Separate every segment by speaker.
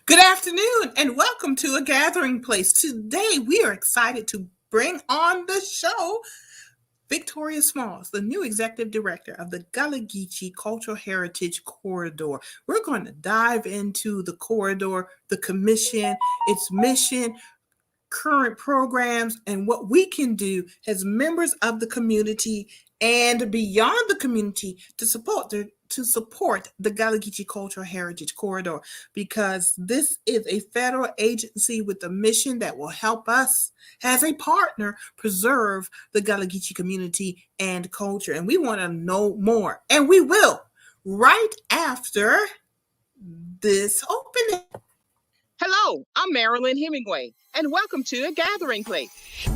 Speaker 1: Good afternoon and welcome to A Gathering Place. Today we are excited to bring on the show Victoria Smalls, the new executive director of the Gullah Geechee Cultural Heritage Corridor. We're going to dive into the corridor, the commission, its mission, current programs, and what we can do as members of the community and beyond the community to support the Gullah Geechee Cultural Heritage Corridor, because this is a federal agency with a mission that will help us as a partner preserve the Gullah Geechee community and culture. And we want to know more, and we will right after this opening.
Speaker 2: Hello, I'm Marilyn Hemingway, and welcome to A Gathering Place.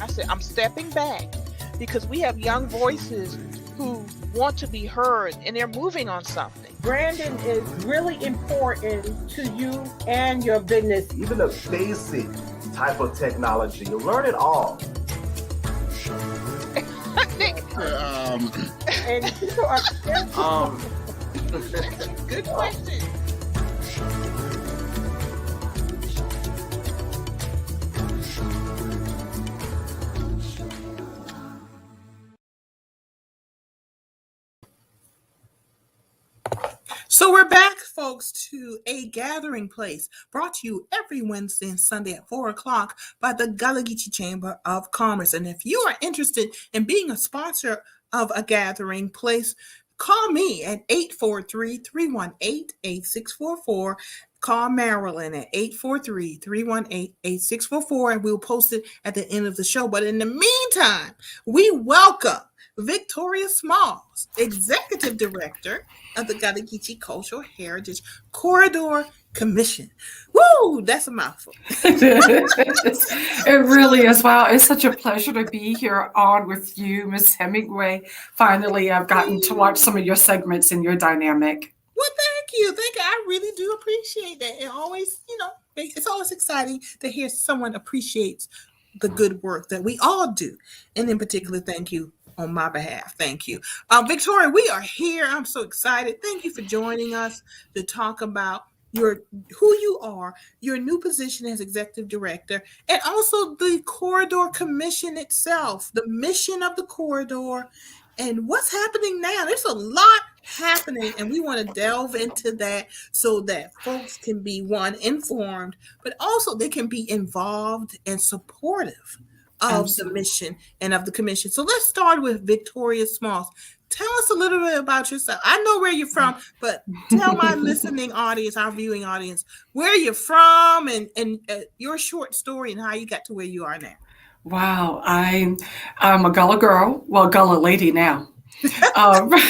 Speaker 2: I said I'm stepping back because we have young voices who want to be heard, and they're moving on something.
Speaker 3: Branding is really important to you and your business.
Speaker 4: Even a basic type of technology, you learn it all.
Speaker 3: And people are
Speaker 2: Good question.
Speaker 1: So we're back, folks, to A Gathering Place, brought to you every Wednesday and Sunday at 4 o'clock by the Gullah Geechee Chamber of Commerce. And if you are interested in being a sponsor of A Gathering Place, call me at 843-318-8644. Call Marilyn at 843-318-8644, and we'll post it at the end of the show. But in the meantime, we welcome Victoria Smalls, Executive Director of the Gullah Geechee Cultural Heritage Corridor Commission. Woo, that's a mouthful.
Speaker 5: It really is. Wow, it's such a pleasure to be here on with you, Miss Hemingway. Finally, I've gotten to watch some of your segments and your dynamic.
Speaker 1: Well, thank you. I really do appreciate that. It always, it's always exciting to hear someone appreciates the good work that we all do. And in particular, thank you on my behalf. Thank you. Victoria, we are here. I'm so excited. Thank you for joining us to talk about who you are, your new position as executive director, and also the Corridor Commission itself, the mission of the corridor, and what's happening now. There's a lot happening, and we want to delve into that so that folks can be, one, informed, but also they can be involved and supportive of
Speaker 5: Absolutely.
Speaker 1: the mission and of the commission. So let's start with Victoria Smalls. Tell us a little bit about yourself. I know where you're from, but tell my listening audience, our viewing audience, where you're from and your short story and how you got to where you are now.
Speaker 5: Wow, I'm a Gullah girl, well, Gullah lady now.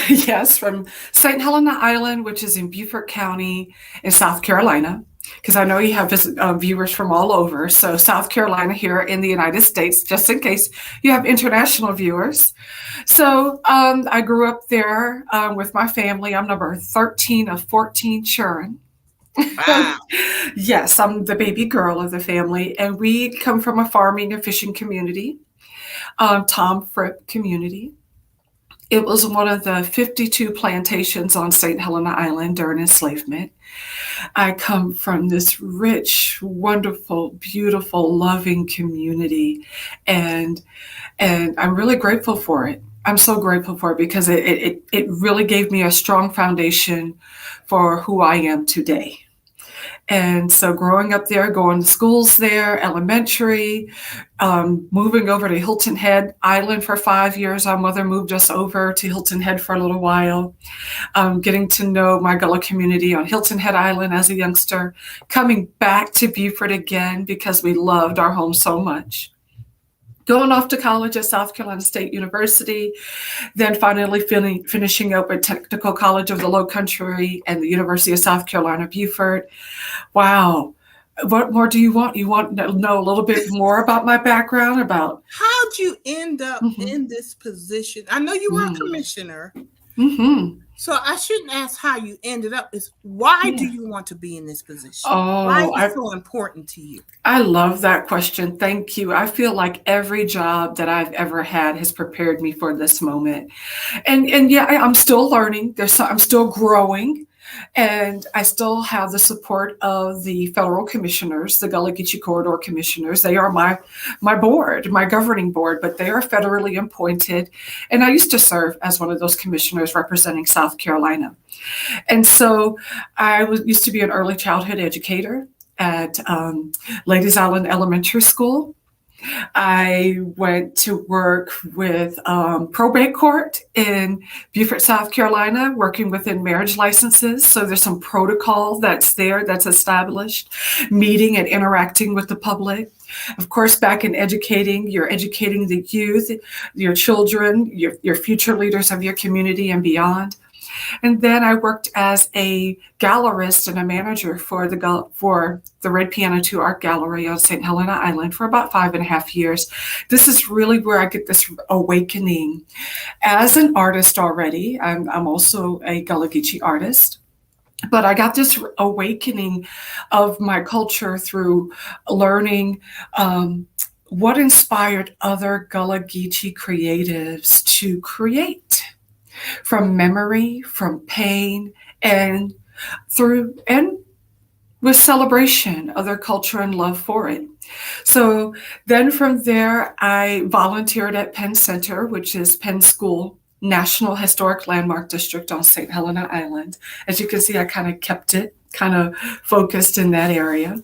Speaker 5: Yes, from St. Helena Island, which is in Beaufort County in South Carolina, because I know you have viewers from all over. So South Carolina here in the United States, just in case you have international viewers. So I grew up there with my family. I'm number 13 of 14 children.
Speaker 1: Wow.
Speaker 5: Yes, I'm the baby girl of the family, and we come from a farming and fishing community, Tom Fripp community. It was one of the 52 plantations on St. Helena Island during enslavement. I come from this rich, wonderful, beautiful, loving community, and I'm really grateful for it. I'm so grateful for it because it really gave me a strong foundation for who I am today. And so growing up there, going to schools there, elementary, moving over to Hilton Head Island for 5 years. Our mother moved us over to Hilton Head for a little while, getting to know my Gullah community on Hilton Head Island as a youngster, coming back to Beaufort again because we loved our home so much. Going off to college at South Carolina State University, then finally finishing up at Technical College of the Low Country and the University of South Carolina, Beaufort. Wow. What more do you want? You want to know a little bit more about my background? About
Speaker 1: how'd you end up in this position? I know you were a commissioner. So I shouldn't ask how you ended up. Is why do you want to be in this position? Why is it so important to you?
Speaker 5: I love that question. Thank you. I feel like every job that I've ever had has prepared me for this moment. And yeah, I'm still learning. I'm still growing. And I still have the support of the federal commissioners, the Gullah Geechee Corridor commissioners. They are my board, my governing board, but they are federally appointed. And I used to serve as one of those commissioners representing South Carolina. And so used to be an early childhood educator at Ladies Island Elementary School. I went to work with probate court in Beaufort, South Carolina, working within marriage licenses. So there's some protocol that's there, that's established, meeting and interacting with the public. Of course, back in educating, you're educating the youth, your children, your future leaders of your community and beyond. And then I worked as a gallerist and a manager for the Red Piano 2 Art Gallery on St. Helena Island for about 5.5 years. This is really where I get this awakening. As an artist already, I'm also a Gullah Geechee artist. But I got this awakening of my culture through learning what inspired other Gullah Geechee creatives to create. From memory, from pain, and with celebration of their culture and love for it. So then from there, I volunteered at Penn Center, which is Penn School National Historic Landmark District on St. Helena Island. As you can see, I kind of kept it kind of focused in that area.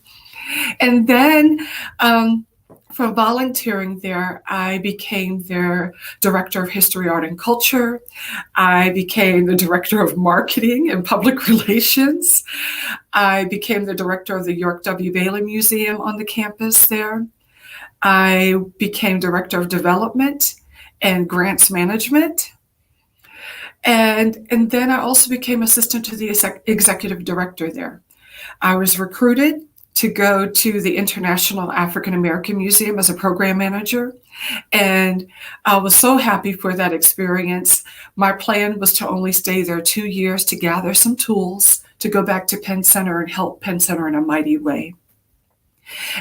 Speaker 5: And then from volunteering there, I became their director of history, art, and culture. I became the director of marketing and public relations. I became the director of the York W. Bailey Museum on the campus there. I became director of development and grants management. And then I also became assistant to the executive director there. I was recruited to go to the International African American Museum as a program manager. And I was so happy for that experience. My plan was to only stay there 2 years to gather some tools to go back to Penn Center and help Penn Center in a mighty way.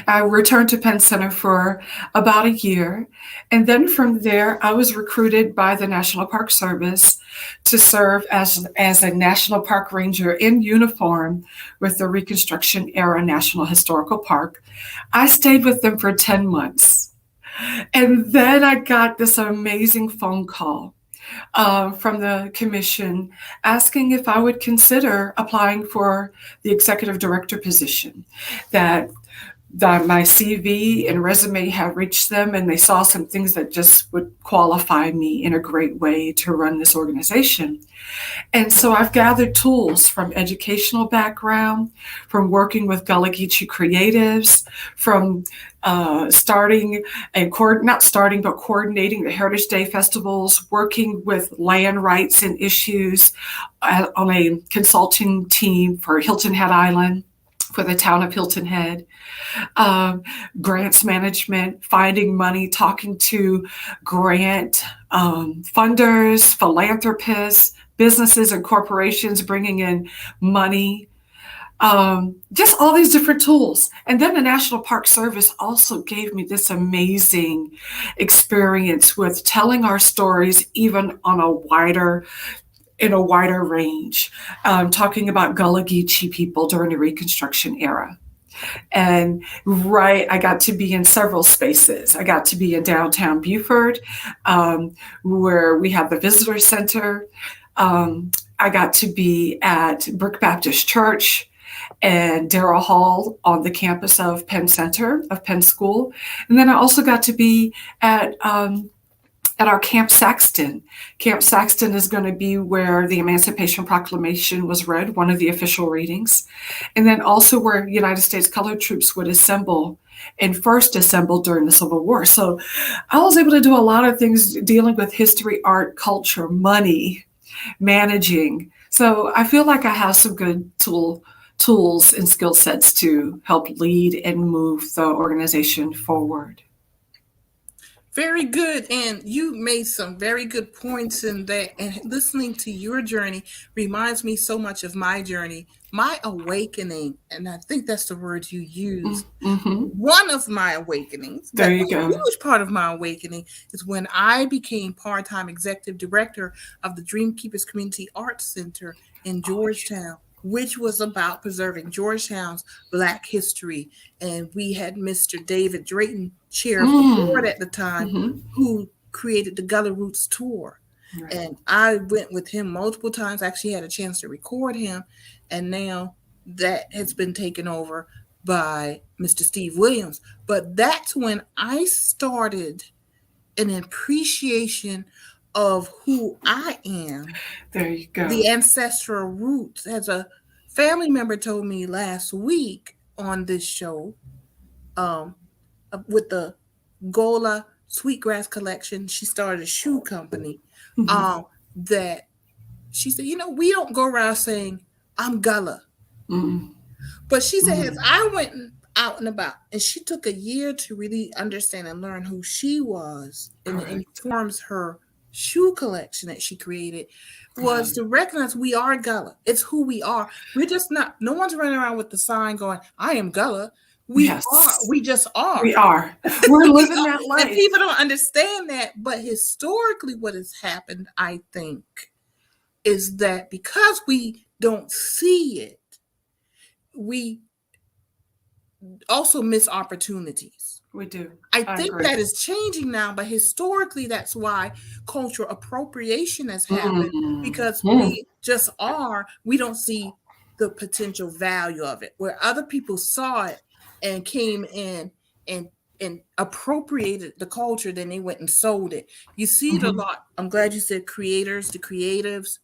Speaker 5: I returned to Penn Center for about a year. And then from there, I was recruited by the National Park Service to serve as a National Park Ranger in uniform with the Reconstruction Era National Historical Park. I stayed with them for 10 months. And then I got this amazing phone call from the commission asking if I would consider applying for the executive director position. That my CV and resume have reached them, and they saw some things that just would qualify me in a great way to run this organization. And so I've gathered tools from educational background, from working with Gullah Geechee creatives, from coordinating the Heritage Day festivals, working with land rights and issues on a consulting team for Hilton Head Island, for the town of Hilton Head, grants management, finding money, talking to grant funders, philanthropists, businesses and corporations, bringing in money, just all these different tools. And then the National Park Service also gave me this amazing experience with telling our stories even on in a wider range, talking about Gullah Geechee people during the Reconstruction era. And I got to be in several spaces. I got to be in downtown Beaufort, where we have the visitor center. I got to be at Brick Baptist Church and Darrell Hall on the campus of Penn Center, of Penn School. And then I also got to be at our Camp Saxton. Camp Saxton is going to be where the Emancipation Proclamation was read, one of the official readings, and then also where United States colored troops would assemble and first assembled during the Civil War. So I was able to do a lot of things dealing with history, art, culture, money, managing. So I feel like I have some good tools and skill sets to help lead and move the organization forward.
Speaker 1: Very good. And you made some very good points in that. And listening to your journey reminds me so much of my journey, my awakening. And I think that's the word you used.
Speaker 5: Mm-hmm.
Speaker 1: One of my awakenings,
Speaker 5: there you go.
Speaker 1: A huge part of my awakening is when I became part-time executive director of the Dream Keepers Community Arts Center in Georgetown. which was about preserving Georgetown's Black history. And we had Mr. David Drayton, chair of the board at the time, who created the Gullah Roots Tour. Right. And I went with him multiple times. I actually had a chance to record him. And now that has been taken over by Mr. Steve Williams. But that's when I started an appreciation of who I am.
Speaker 5: There you go.
Speaker 1: The ancestral roots. As a family member told me last week on this show, with the Gullah Sweetgrass Collection, she started a shoe company. That she said, we don't go around saying I'm Gullah. But she said, as I went out and about, and she took a year to really understand and learn who she was, and it informs her shoe collection that she created, was to recognize we are Gullah. It's who we are. We're just not, no one's running around with the sign going, I am Gullah. We are. We just are.
Speaker 5: We are. We're living that life.
Speaker 1: And people don't understand that. But historically, what has happened, I think, is that because we don't see it, we also miss opportunities.
Speaker 5: We do.
Speaker 1: I think agree. That is changing now, but historically, that's why cultural appropriation has happened, because we just are. We don't see the potential value of it, where other people saw it and came in and appropriated the culture, then they went and sold it. You see it a lot. I'm glad you said creators, the creatives,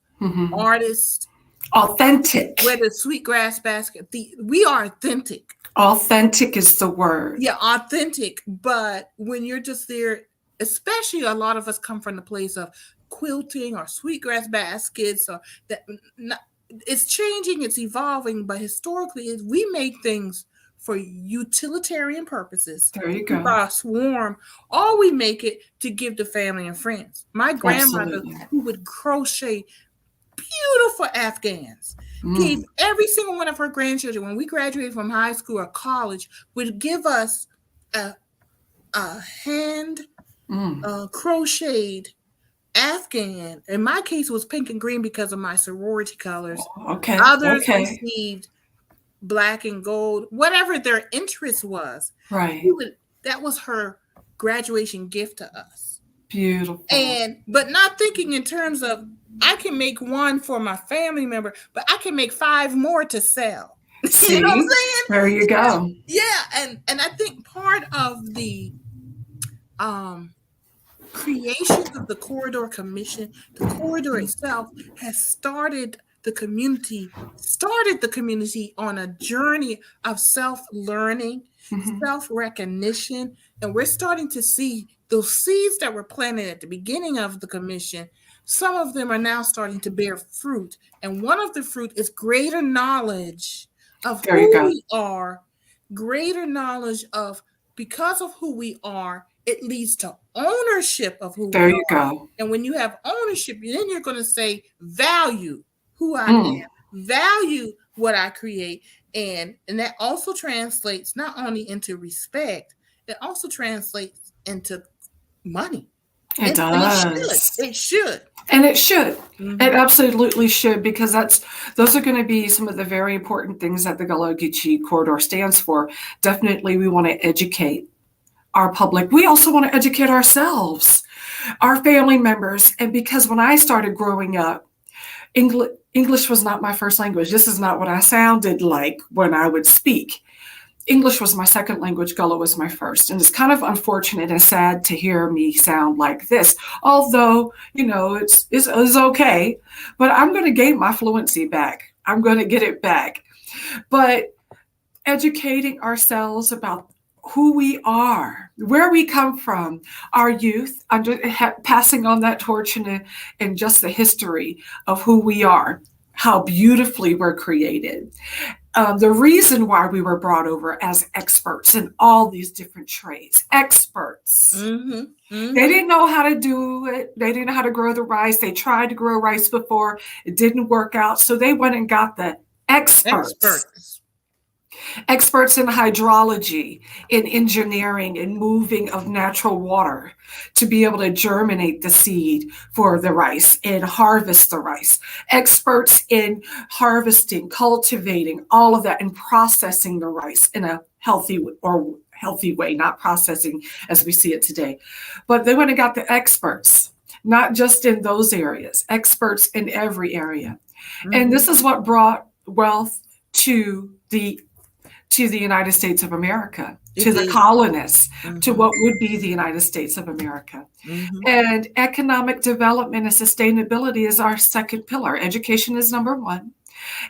Speaker 1: artists.
Speaker 5: Authentic.
Speaker 1: Whether Sweetgrass Basket, we are authentic.
Speaker 5: Authentic is the word.
Speaker 1: Yeah, authentic. But when you're just there, especially a lot of us come from the place of quilting or Sweetgrass baskets, or that. It's changing, it's evolving, but historically, we make things for utilitarian purposes.
Speaker 5: There you go.
Speaker 1: Our swarm, or we make it to give to family and friends. My grandmother, who would crochet beautiful Afghans, gave every single one of her grandchildren, when we graduated from high school or college, would give us a hand crocheted Afghan. In my case, it was pink and green because of my sorority colors.
Speaker 5: Okay.
Speaker 1: Others received black and gold, whatever their interest was.
Speaker 5: Right.
Speaker 1: That was her graduation gift to us.
Speaker 5: Beautiful.
Speaker 1: But not thinking in terms of, I can make one for my family member, but I can make 5 more to sell.
Speaker 5: See?
Speaker 1: You know what I'm saying?
Speaker 5: There you go.
Speaker 1: Yeah. And I think part of the creation of the Corridor Commission, the corridor itself has started the community on a journey of self-learning, self-recognition, and we're starting to see those seeds that were planted at the beginning of the commission. Some of them are now starting to bear fruit, and one of the fruit is greater knowledge of who we are, greater knowledge of, because of who we are, it leads to ownership of who we are. There you go. And when you have ownership, then you're going to say, value who I am, value what I create. And that also translates not only into respect, it also translates into money.
Speaker 5: It does.
Speaker 1: It should.
Speaker 5: And it should. It absolutely should, because those are going to be some of the very important things that the Gullah Geechee corridor stands for. Definitely, we want to educate our public. We also want to educate ourselves, our family members. And because when I started growing up, English was not my first language. This is not what I sounded like when I would speak. English was my second language. Gullah was my first. And it's kind of unfortunate and sad to hear me sound like this. Although, it's okay. But I'm going to gain my fluency back. I'm going to get it back. But educating ourselves about who we are, where we come from, our youth, passing on that torch and just the history of who we are, how beautifully we're created. The reason why we were brought over as experts in all these different trades, experts. They didn't know how to do it. They didn't know how to grow the rice. They tried to grow rice before. It didn't work out. So they went and got the experts. experts in hydrology, in engineering, and moving of natural water to be able to germinate the seed for the rice and harvest the rice, experts in harvesting, cultivating, all of that, and processing the rice in a healthy way, not processing as we see it today. But they went and got the experts, not just in those areas, experts in every area. Mm-hmm. And this is what brought wealth to the United States of America, to the colonists, mm-hmm. to what would be the United States of America. Mm-hmm. And economic development and sustainability is our second pillar. Education is number one,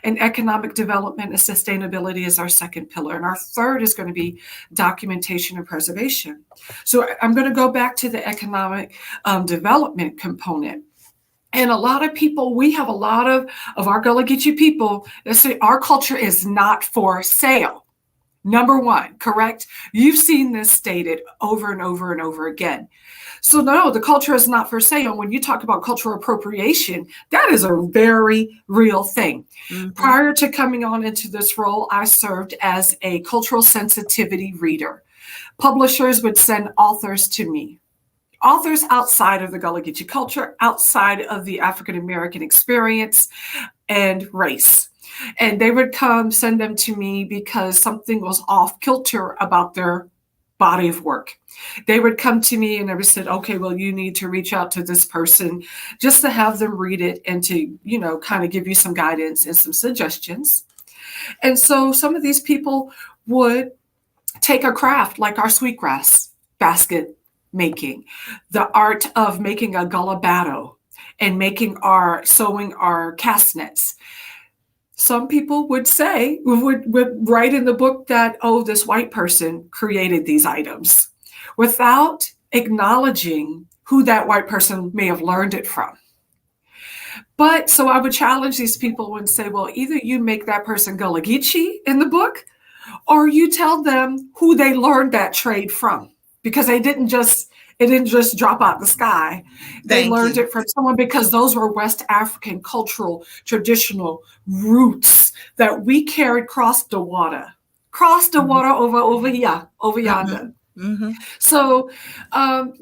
Speaker 5: and economic development and sustainability is our second pillar. And our third is going to be documentation and preservation. So I'm going to go back to the economic development component. And a lot of people, we have a lot of our Gullah Geechee people that say our culture is not for sale. Number one, correct? You've seen this stated over and over and over again. So no, the culture is not for sale. When you talk about cultural appropriation, that is a very real thing. Mm-hmm. Prior to coming on into this role, I served as a cultural sensitivity reader. Publishers would send authors to me. Authors outside of the Gullah Geechee culture, outside of the African American experience and race. And they would send them to me because something was off kilter about their body of work. They would come to me and they would say, okay, well, you need to reach out to this person just to have them read it and to, kind of give you some guidance and some suggestions. And so some of these people would take a craft like our sweetgrass basket making, the art of making a Gullah batto and sewing our cast nets. Some people would say, would write in the book that, oh, this white person created these items without acknowledging who that white person may have learned it from. But so I would challenge these people and say, well, either you make that person Gullah Geechee in the book, or you tell them who they learned that trade from. Because it didn't just drop out the sky. They learned it from someone, because those were West African cultural traditional roots that we carried across the water over yonder. Mm-hmm. So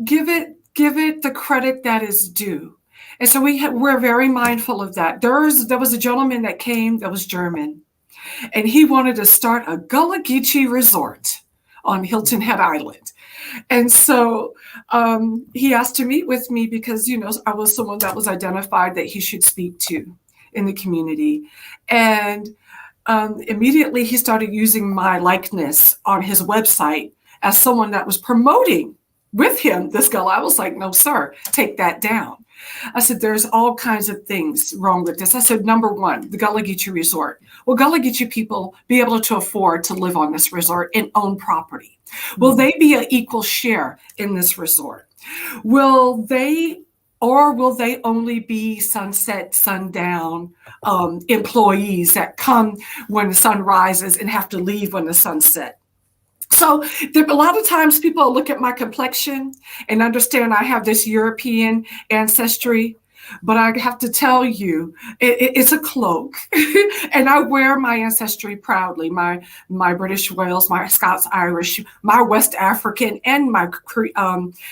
Speaker 5: give it the credit that is due. And so we're very mindful of that. There was a gentleman that came that was German, and he wanted to start a Gullah Geechee resort on Hilton Head Island. And so he asked to meet with me because, I was someone that was identified that he should speak to in the community. And immediately he started using my likeness on his website as someone that was promoting with him this Gullah. I was like, no, sir, take that down. I said, there's all kinds of things wrong with this. I said, number one, the Gullah Geechee Resort. Will Gullah Geechee people be able to afford to live on this resort and own property? Will they be an equal share in this resort? Will they only be sunset, sundown employees that come when the sun rises and have to leave when the sun sets? So a lot of times people look at my complexion and understand I have this European ancestry, but I have to tell you, it's a cloak. And I wear my ancestry proudly, my British Wales, my Scots Irish, my West African, and my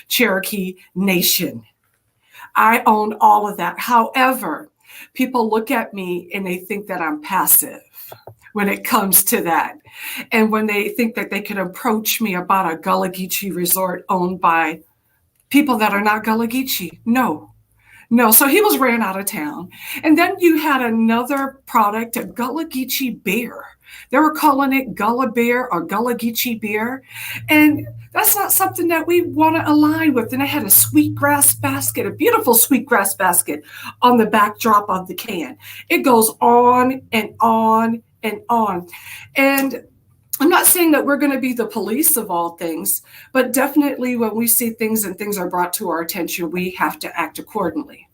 Speaker 5: Cherokee nation. I own all of that. However, people look at me and they think that I'm passive when it comes to that. And when they think that they can approach me about a Gullah Geechee resort owned by people that are not Gullah Geechee. No. So he ran out of town. And then you had another product, a Gullah Geechee beer. They were calling it Gullah beer or Gullah Geechee beer. And that's not something that we want to align with. And I had a sweetgrass basket, a beautiful sweetgrass basket on the backdrop of the can. It goes on and on and on. And I'm not saying that we're going to be the police of all things, but definitely when we see things and things are brought to our attention, we have to act accordingly.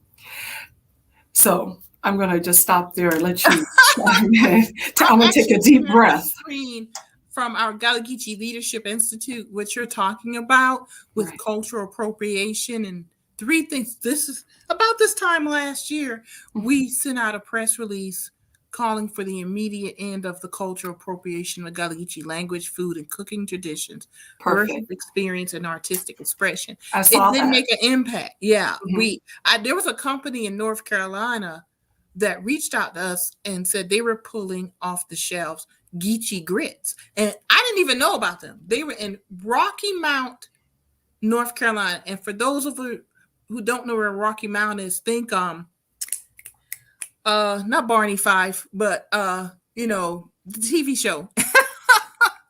Speaker 5: So I'm going to just stop there and let you. I'm going to take a deep breath.
Speaker 1: From our Gullah Geechee Leadership Institute, what you're talking about with right. Cultural appropriation and three things. This is about this time last year, we sent out a press release calling for the immediate end of the cultural appropriation of Gullah Geechee language, food, and cooking traditions, worship
Speaker 5: Perfect.
Speaker 1: experience, and artistic expression.
Speaker 5: I
Speaker 1: It
Speaker 5: saw
Speaker 1: did
Speaker 5: that.
Speaker 1: make an impact. Yeah,
Speaker 5: Mhm.
Speaker 1: there was a company in North Carolina that reached out to us and said they were pulling off the shelves Geechee grits, and I didn't even know about them. They were in Rocky Mount, North Carolina, and for those of you who don't know where Rocky Mount is, think not Barney Fife, but the TV show.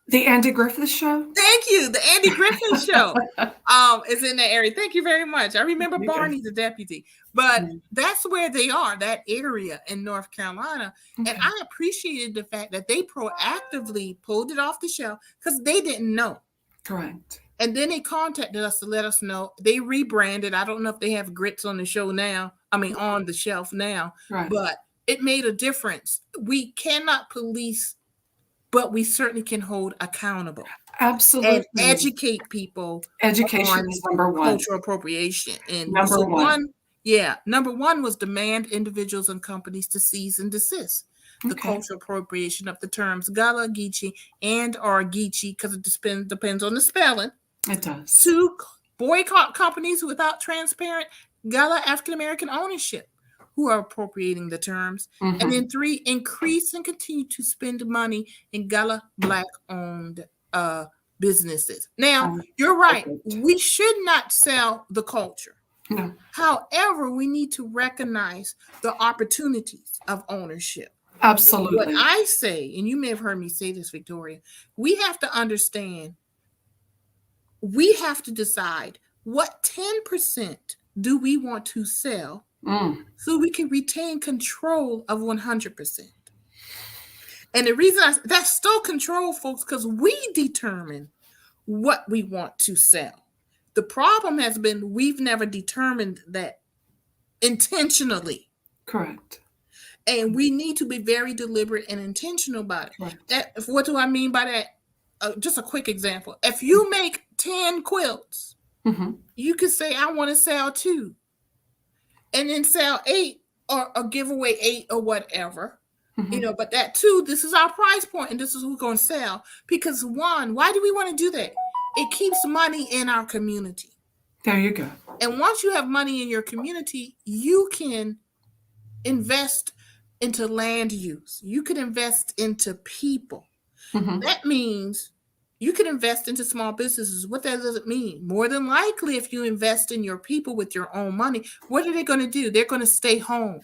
Speaker 5: The Andy Griffith Show?
Speaker 1: Thank you. The Andy Griffith Show is in that area. Thank you very much. I remember
Speaker 5: Okay.
Speaker 1: Barney the deputy, but
Speaker 5: Mhm.
Speaker 1: that's where they are, that area in North Carolina.
Speaker 5: Okay.
Speaker 1: And I appreciated the fact that they proactively pulled it off the shelf because they didn't know.
Speaker 5: Correct.
Speaker 1: And then they contacted us to let us know. They rebranded. I don't know if they have grits on the show now. I mean, on the shelf now,
Speaker 5: Right.
Speaker 1: but it made a difference. We cannot police, but we certainly can hold accountable
Speaker 5: Absolutely.
Speaker 1: and educate people
Speaker 5: Education
Speaker 1: on
Speaker 5: is number one.
Speaker 1: cultural appropriation. And
Speaker 5: Number
Speaker 1: so
Speaker 5: one.
Speaker 1: number one was demand individuals and companies to cease and desist the
Speaker 5: Okay.
Speaker 1: cultural appropriation of the terms Gullah, Geechee, and or Geechee, because it depends on the spelling.
Speaker 5: It does.
Speaker 1: 2, boycott companies without transparent Gullah African American ownership who are appropriating the terms.
Speaker 5: Mhm.
Speaker 1: And then 3, increase and continue to spend money in Gullah Black-owned businesses. Now, you're right.
Speaker 5: Perfect.
Speaker 1: We should not sell the culture.
Speaker 5: No.
Speaker 1: However, we need to recognize the opportunities of ownership.
Speaker 5: Absolutely.
Speaker 1: What I say, and you may have heard me say this, Victoria, we have to understand, we have to decide what 10% do we want to sell so we can retain control of 100%. And the reason that's still control, folks, because we determine what we want to sell. The problem has been we've never determined that intentionally.
Speaker 5: Correct.
Speaker 1: And we need to be very deliberate and intentional about it.
Speaker 5: Correct.
Speaker 1: What do I mean by that? Just a quick example. If you make 10 quilts,
Speaker 5: Mhm.
Speaker 1: you could say, I want to sell 2. And then sell 8 or give away 8 or whatever.
Speaker 5: Mhm.
Speaker 1: But that 2, this is our price point and this is what we're going to sell. Because 1, why do we want to do that? It keeps money in our community.
Speaker 5: There you go.
Speaker 1: And once you have money in your community, you can invest into land use. You can invest into people.
Speaker 5: Mhm.
Speaker 1: That means you can invest into small businesses. What that does it mean? More than likely, if you invest in your people with your own money, what are they going to do? They're going to stay home.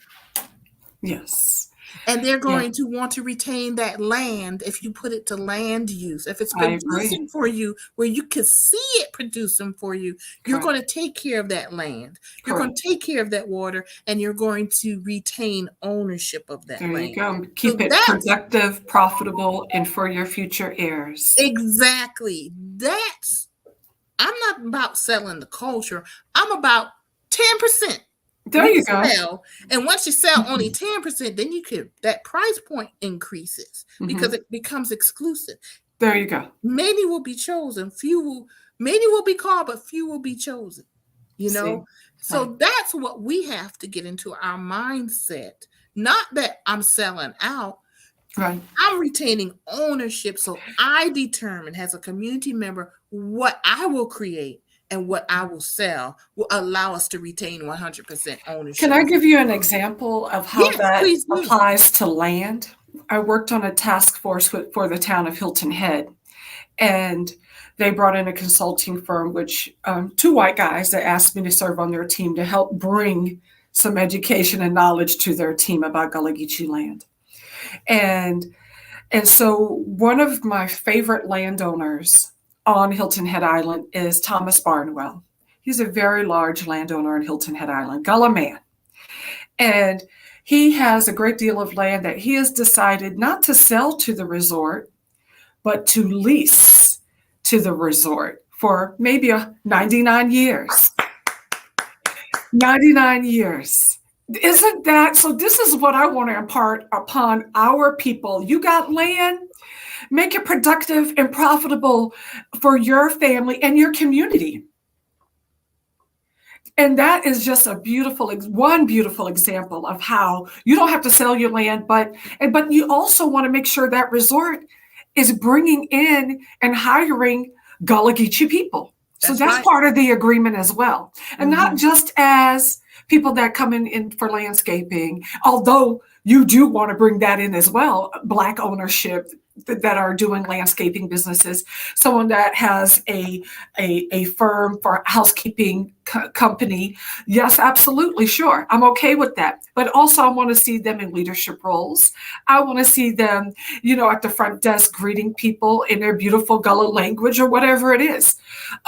Speaker 5: Yes.
Speaker 1: And they're going to want to retain that land if you put it to land use. If it's
Speaker 5: I
Speaker 1: producing
Speaker 5: agree.
Speaker 1: for you, where you can see it producing for you, you're
Speaker 5: Correct.
Speaker 1: going to take care of that land. You're going to take care of that water, and you're going to retain ownership of that
Speaker 5: There
Speaker 1: land.
Speaker 5: you go. Keep it productive, profitable, and for your future heirs.
Speaker 1: Exactly. I'm not about selling the culture. I'm about 10%.
Speaker 5: There you go.
Speaker 1: Sell, and once you sell only 10%, then that price point increases because it becomes exclusive.
Speaker 5: There you go.
Speaker 1: Many will be chosen, many will be called, but few will be chosen. So
Speaker 5: Right.
Speaker 1: that's what we have to get into our mindset. Not that I'm selling out.
Speaker 5: Right.
Speaker 1: I'm retaining ownership, so I determine as a community member what I will create. And what I will sell will allow us to retain 100% ownership.
Speaker 5: Can I give you an example of how that applies to land? I worked on a task force for the town of Hilton Head, and they brought in a consulting firm, which 2 white guys that asked me to serve on their team to help bring some education and knowledge to their team about Gullah Geechee land. And so one of my favorite landowners on Hilton Head Island is Thomas Barnwell. He's a very large landowner on Hilton Head Island, Gullah man. And he has a great deal of land that he has decided not to sell to the resort, but to lease to the resort for maybe 99 years. 99 years. Isn't that? So this is what I want to impart upon our people. You got land? Make it productive and profitable for your family and your community. And that is just one beautiful example of how you don't have to sell your land, but you also want to make sure that resort is bringing in and hiring Gullah Geechee people. So that's
Speaker 1: right.
Speaker 5: part of the agreement as well. And not just as people that come in for landscaping, although you do want to bring that in as well, Black ownership that are doing landscaping businesses, someone that has a firm for housekeeping company. Yes, absolutely, sure. I'm okay with that. But also I want to see them in leadership roles. I want to see them, at the front desk greeting people in their beautiful Gullah language or whatever it is.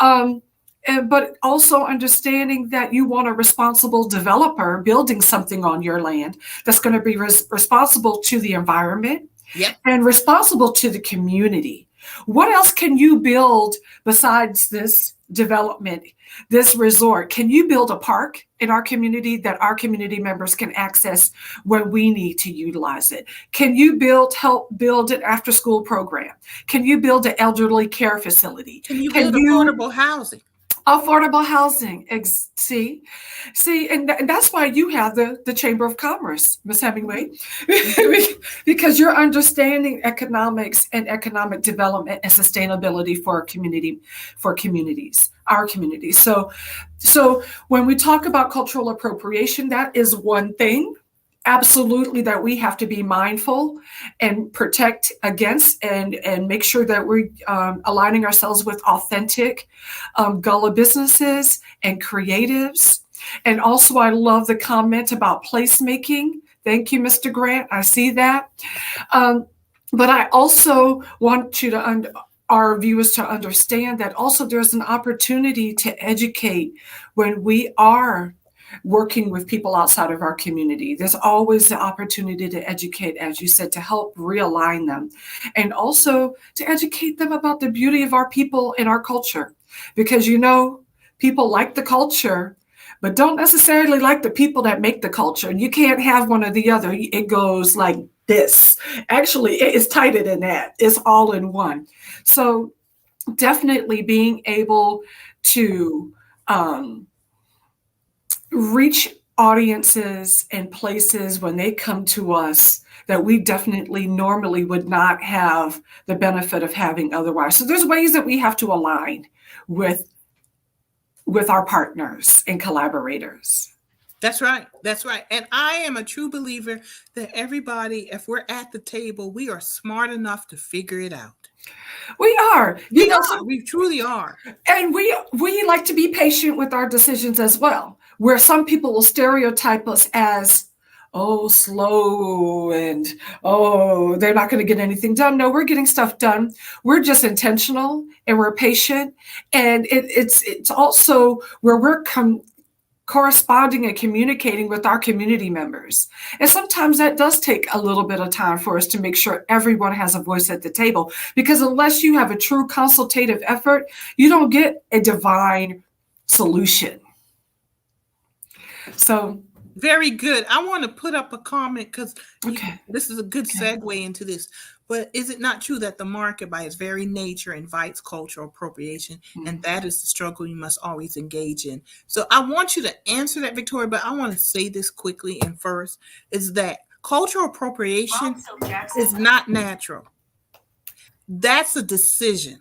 Speaker 5: But also understanding that you want a responsible developer building something on your land that's going to be responsible to the environment.
Speaker 1: Yep.
Speaker 5: And responsible to the community. What else can you build besides this development, this resort? Can you build a park in our community that our community members can access when we need to utilize it? Can you help build an after-school program? Can you build an elderly care facility?
Speaker 1: Can you build affordable housing?
Speaker 5: Affordable housing. See, and that's why you have the Chamber of Commerce, Ms. Hemingway, because you're understanding economics and economic development and sustainability for communities, our communities. So when we talk about cultural appropriation, that is one thing. Absolutely, that we have to be mindful and protect against and make sure that we're aligning ourselves with authentic Gullah businesses and creatives. And also, I love the comment about placemaking. Thank you, Mr. Grant. I see that. But I also want our viewers to understand that also there's an opportunity to educate when we are working with people outside of our community. There's always the opportunity to educate, as you said, to help realign them, and also to educate them about the beauty of our people and our culture. Because people like the culture, but don't necessarily like the people that make the culture. And you can't have one or the other. It goes like this. Actually, it's tighter than that. It's all in one. So definitely being able to reach audiences and places when they come to us that we definitely normally would not have the benefit of having otherwise. So there's ways that we have to align with our partners and collaborators.
Speaker 1: That's right. That's right. And I am a true believer that everybody, if we're at the table, we are smart enough to figure it out.
Speaker 5: We are.
Speaker 1: We truly are.
Speaker 5: And we like to be patient with our decisions as well, where some people will stereotype us as, slow and, they're not going to get anything done. No, we're getting stuff done. We're just intentional and we're patient. And it's also where we're corresponding and communicating with our community members. And sometimes that does take a little bit of time for us to make sure everyone has a voice at the table, because unless you have a true consultative effort, you don't get a divine solution. So
Speaker 1: very good. I want to put up a comment because this is a good segue into this. But is it not true that the market by its very nature invites cultural appropriation? Mm-hmm. And that is the struggle you must always engage in. So I want you to answer that, Victoria, but I want to say this quickly and first is that cultural appropriation is not natural. That's a decision.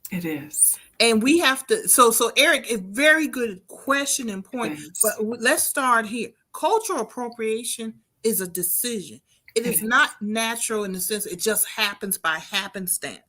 Speaker 5: It is.
Speaker 1: And we have to, so Eric, a very good question and point, but let's start here. Cultural appropriation is a decision. It is not natural in the sense it just happens by happenstance.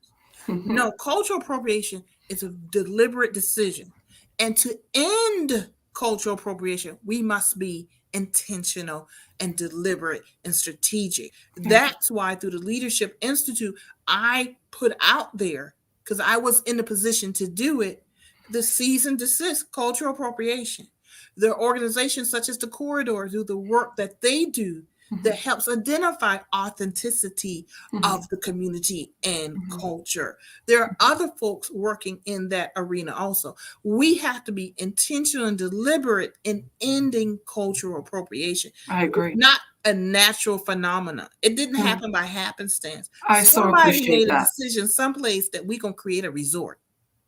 Speaker 1: Mm-hmm. No, cultural appropriation is a deliberate decision. And to end cultural appropriation, we must be intentional and deliberate and strategic. Mm-hmm. That's why through the Leadership Institute, I put out there, because I was in the position to do it, the cease and desist cultural appropriation. There are organizations such as the Corridor do the work that they do that helps identify authenticity of the community and culture. There are other folks working in that arena also. We have to be intentional and deliberate in ending cultural appropriation.
Speaker 5: I agree.
Speaker 1: It's not a natural phenomenon. It didn't happen by happenstance.
Speaker 5: Somebody
Speaker 1: made a decision someplace that we're going to create a resort.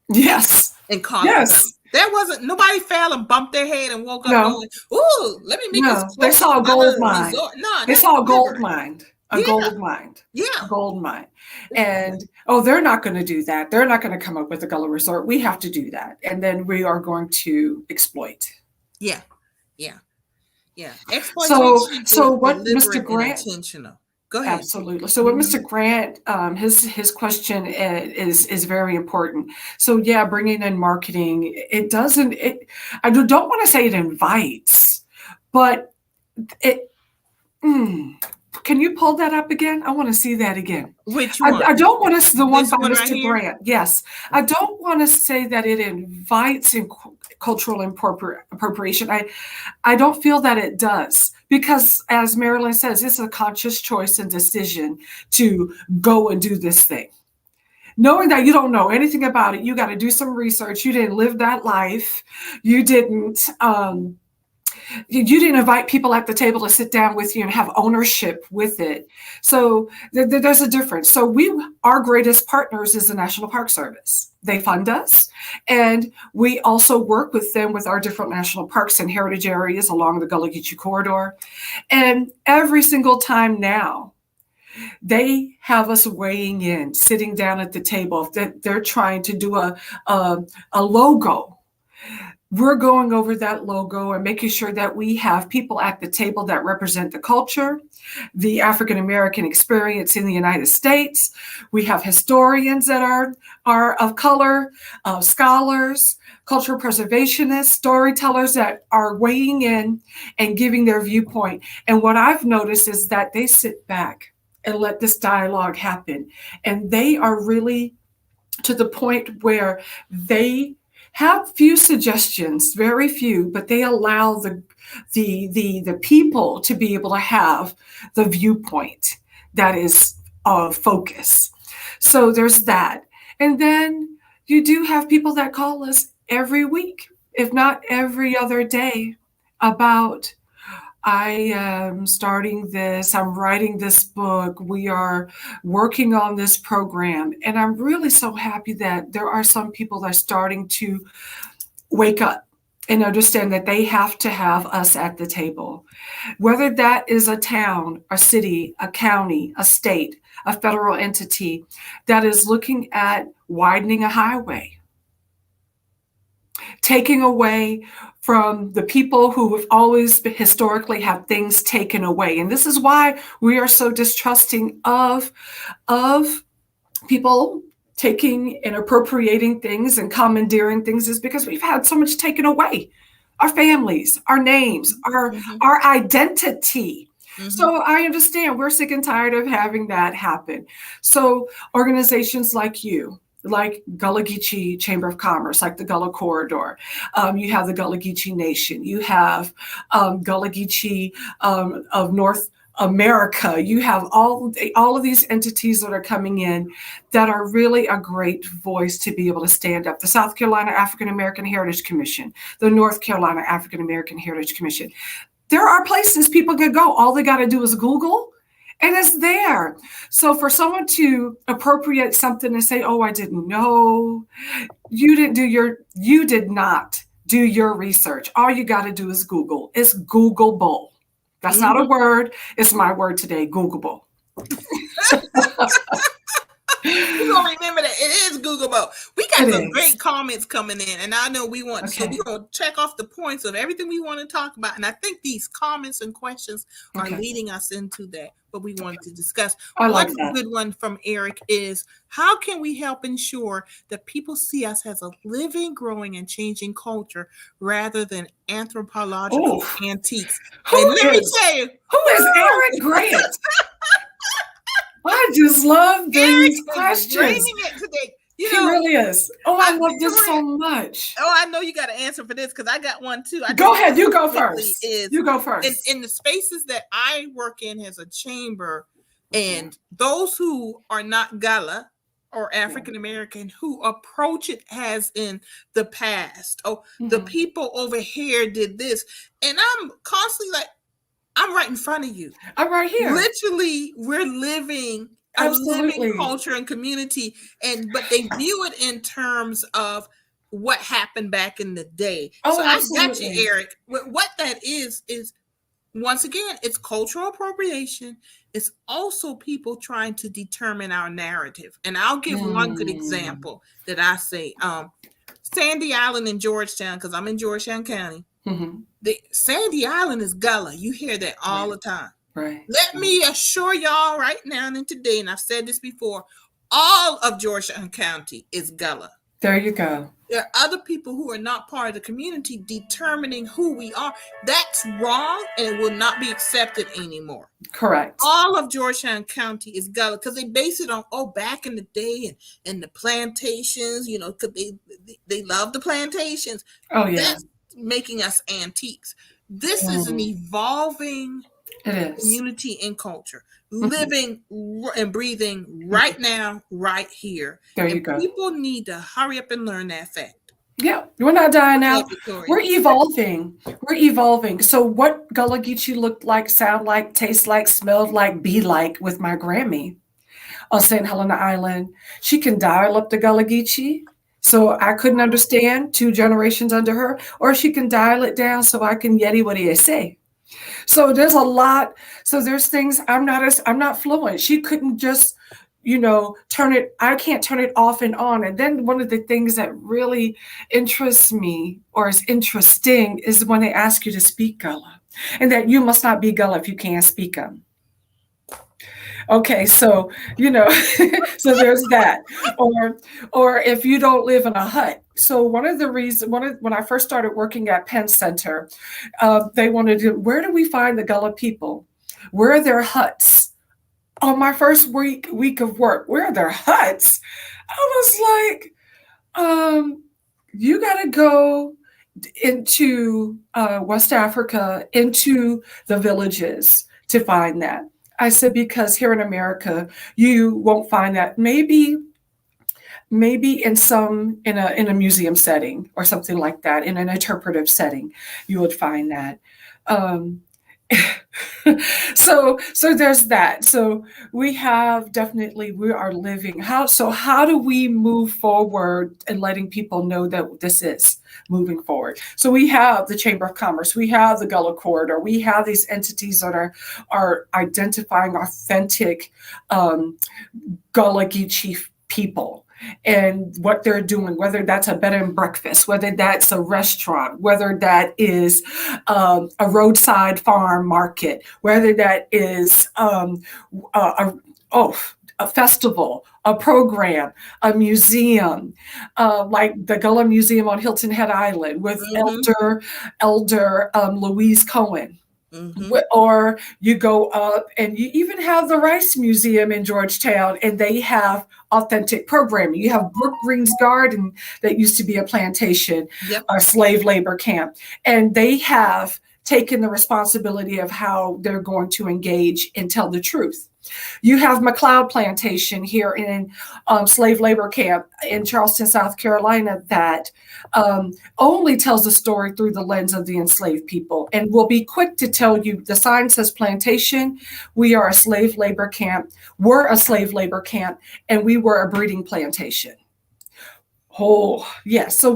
Speaker 5: Yes.
Speaker 1: And call
Speaker 5: yes.
Speaker 1: There wasn't nobody fell and bumped their head and woke up
Speaker 5: No.
Speaker 1: going, "Ooh, let me make this."
Speaker 5: No, they saw a gold mine.
Speaker 1: No,
Speaker 5: They saw a gold mine. A
Speaker 1: Yeah.
Speaker 5: gold mine.
Speaker 1: Yeah.
Speaker 5: A gold mine. And they're not going to do that. They're not going to come up with a Gullah resort. We have to do that. And then we are going to exploit.
Speaker 1: Yeah. Yeah. Yeah. Exploitation
Speaker 5: So
Speaker 1: is
Speaker 5: what
Speaker 1: deliberate
Speaker 5: Mr. Grant
Speaker 1: and intentional. Go ahead.
Speaker 5: Absolutely. So what Mr. Grant, his question is very important. So yeah, bringing in marketing, it doesn't. I don't want to say it invites, but it. Can you pull that up again? I want to see that again.
Speaker 1: Which one?
Speaker 5: I don't want to the one by
Speaker 1: one
Speaker 5: Mr.
Speaker 1: right here?
Speaker 5: Grant. Yes, I don't want to say that it invites in cultural appropriation. I don't feel that it does, because as Marilyn says, it's a conscious choice and decision to go and do this thing. Knowing that you don't know anything about it, you got to do some research. You didn't live that life. You didn't. You didn't invite people at the table to sit down with you and have ownership with it. So there's a difference. So our greatest partners is the National Park Service. They fund us, and we also work with them with our different national parks and heritage areas along the Gullah Geechee corridor. And every single time now, they have us weighing in, sitting down at the table. If they're trying to do a logo, we're going over that logo and making sure that we have people at the table that represent the culture, the African-American experience in the United States. We have historians that are of color, scholars, cultural preservationists, storytellers that are weighing in and giving their viewpoint. And what I've noticed is that they sit back and let this dialogue happen. And they are really to the point where they have few suggestions, very few, but they allow the people to be able to have the viewpoint that is of focus. So there's that. And then you do have people that call us every week, if not every other day, about I am starting this, I'm writing this book, we are working on this program. And I'm really so happy that there are some people that are starting to wake up and understand that they have to have us at the table. Whether that is a town, a city, a county, a state, a federal entity that is looking at widening a highway, taking away from the people who have always historically have things taken away. And this is why we are so distrusting of people taking and appropriating things and commandeering things, is because we've had so much taken away. Our families, our names, our identity. Mm-hmm. So I understand we're sick and tired of having that happen. So organizations like you, like Gullah Geechee Chamber of Commerce, like the Gullah Corridor. You have the Gullah Geechee Nation. You have Gullah Geechee of North America. You have all of these entities that are coming in that are really a great voice to be able to stand up. The South Carolina African American Heritage Commission, the North Carolina African American Heritage Commission. There are places people can go. All they got to do is Google, and it's there. So for someone to appropriate something and say, "Oh, I didn't know," you did not do your research. All you got to do is Google. It's Googleable. That's not a word. It's my word today, Googleable.
Speaker 1: We're going to remember that it is Googleable. We got some great comments coming in, and I know we want so we're going to check off the points of everything we want to talk about. And I think these comments and questions are leading us into that, what we wanted to discuss. One good one from Eric is, how can we help ensure that people see us as a living, growing, and changing culture rather than anthropological antiques? And let me tell you,
Speaker 5: who is Eric Grant? I just love these questions.
Speaker 1: It today.
Speaker 5: He really is. Oh, I love this so much.
Speaker 1: Oh, I know you got an answer for this because I got one too.
Speaker 5: Go ahead. You go first. You go first.
Speaker 1: In the spaces that I work in as a chamber, and those who are not Gullah or African American who approach it as in the past. Oh, the people over here did this. And I'm constantly like, I'm right in front of you.
Speaker 5: I'm right here.
Speaker 1: Literally, we're living a living culture and community, but they view it in terms of what happened back in the day.
Speaker 5: Oh,
Speaker 1: So I got
Speaker 5: absolutely.
Speaker 1: you, Eric. What that is once again, it's cultural appropriation. It's also people trying to determine our narrative. And I'll give one good
Speaker 5: Mm.
Speaker 1: example that I say. Sandy Island in Georgetown, because I'm in Georgetown County.
Speaker 5: Mhm.
Speaker 1: The Sandy Island is Gullah. You hear that all the time.
Speaker 5: Right.
Speaker 1: Let me assure y'all right now and today, and I've said this before, all of Georgetown County is Gullah.
Speaker 5: There you go.
Speaker 1: There are other people who are not part of the community determining who we are. That's wrong, and it will not be accepted anymore.
Speaker 5: Correct.
Speaker 1: All of Georgetown County is Gullah because they base it on, back in the day and the plantations, because they love the plantations.
Speaker 5: Oh, yeah.
Speaker 1: That's making us antiques. This is an evolving
Speaker 5: It is.
Speaker 1: community and culture, living and breathing right now, right here.
Speaker 5: There you go.
Speaker 1: People need to hurry up and learn that fact.
Speaker 5: Yeah, we're not dying out.
Speaker 1: Victoria.
Speaker 5: We're evolving. We're evolving. So what Gullah Geechee looked like, sound like, taste like, smelled like, be like with my Grammy on St. Helena Island. She can dial up the Gullah Geechee so I couldn't understand 2 generations under her, or she can dial it down so I can yeti what he say. So there's a lot. So there's things I'm not fluent. She couldn't just, turn it. I can't turn it off and on. And then one of the things that really interests me or is interesting is when they ask you to speak Gullah, and that you must not be Gullah if you can't speak them. Okay, so so there's that, or if you don't live in a hut. So one of the reasons, when I first started working at Penn Center, they wanted to, where do we find the Gullah people? Where are their huts? On my first week of work, where are their huts? I was like, you got to go into West Africa, into the villages to find that. I said, because here in America, you won't find that. Maybe in a museum setting or something like that, in an interpretive setting, you would find that. So there's that. So we are living. How do we move forward and letting people know that this is moving forward? So we have the Chamber of Commerce, we have the Gullah Corridor, we have these entities that are identifying authentic Gullah Geechee people and what they're doing, whether that's a bed and breakfast, whether that's a restaurant, whether that is a roadside farm market, whether that is a festival, a program, a museum, like the Gullah Museum on Hilton Head Island with Elder Louise Cohen. Mm-hmm. Or you go up and you even have the Rice Museum in Georgetown, and they have authentic programming. You have Brook Green's Garden that used to be a plantation, a slave labor camp, and they have taken the responsibility of how they're going to engage and tell the truth. You have McLeod Plantation here in slave labor camp in Charleston, South Carolina, that only tells the story through the lens of the enslaved people, and will be quick to tell you the sign says plantation. We are a slave labor camp. We're a slave labor camp, and we were a breeding plantation. Oh, yes. So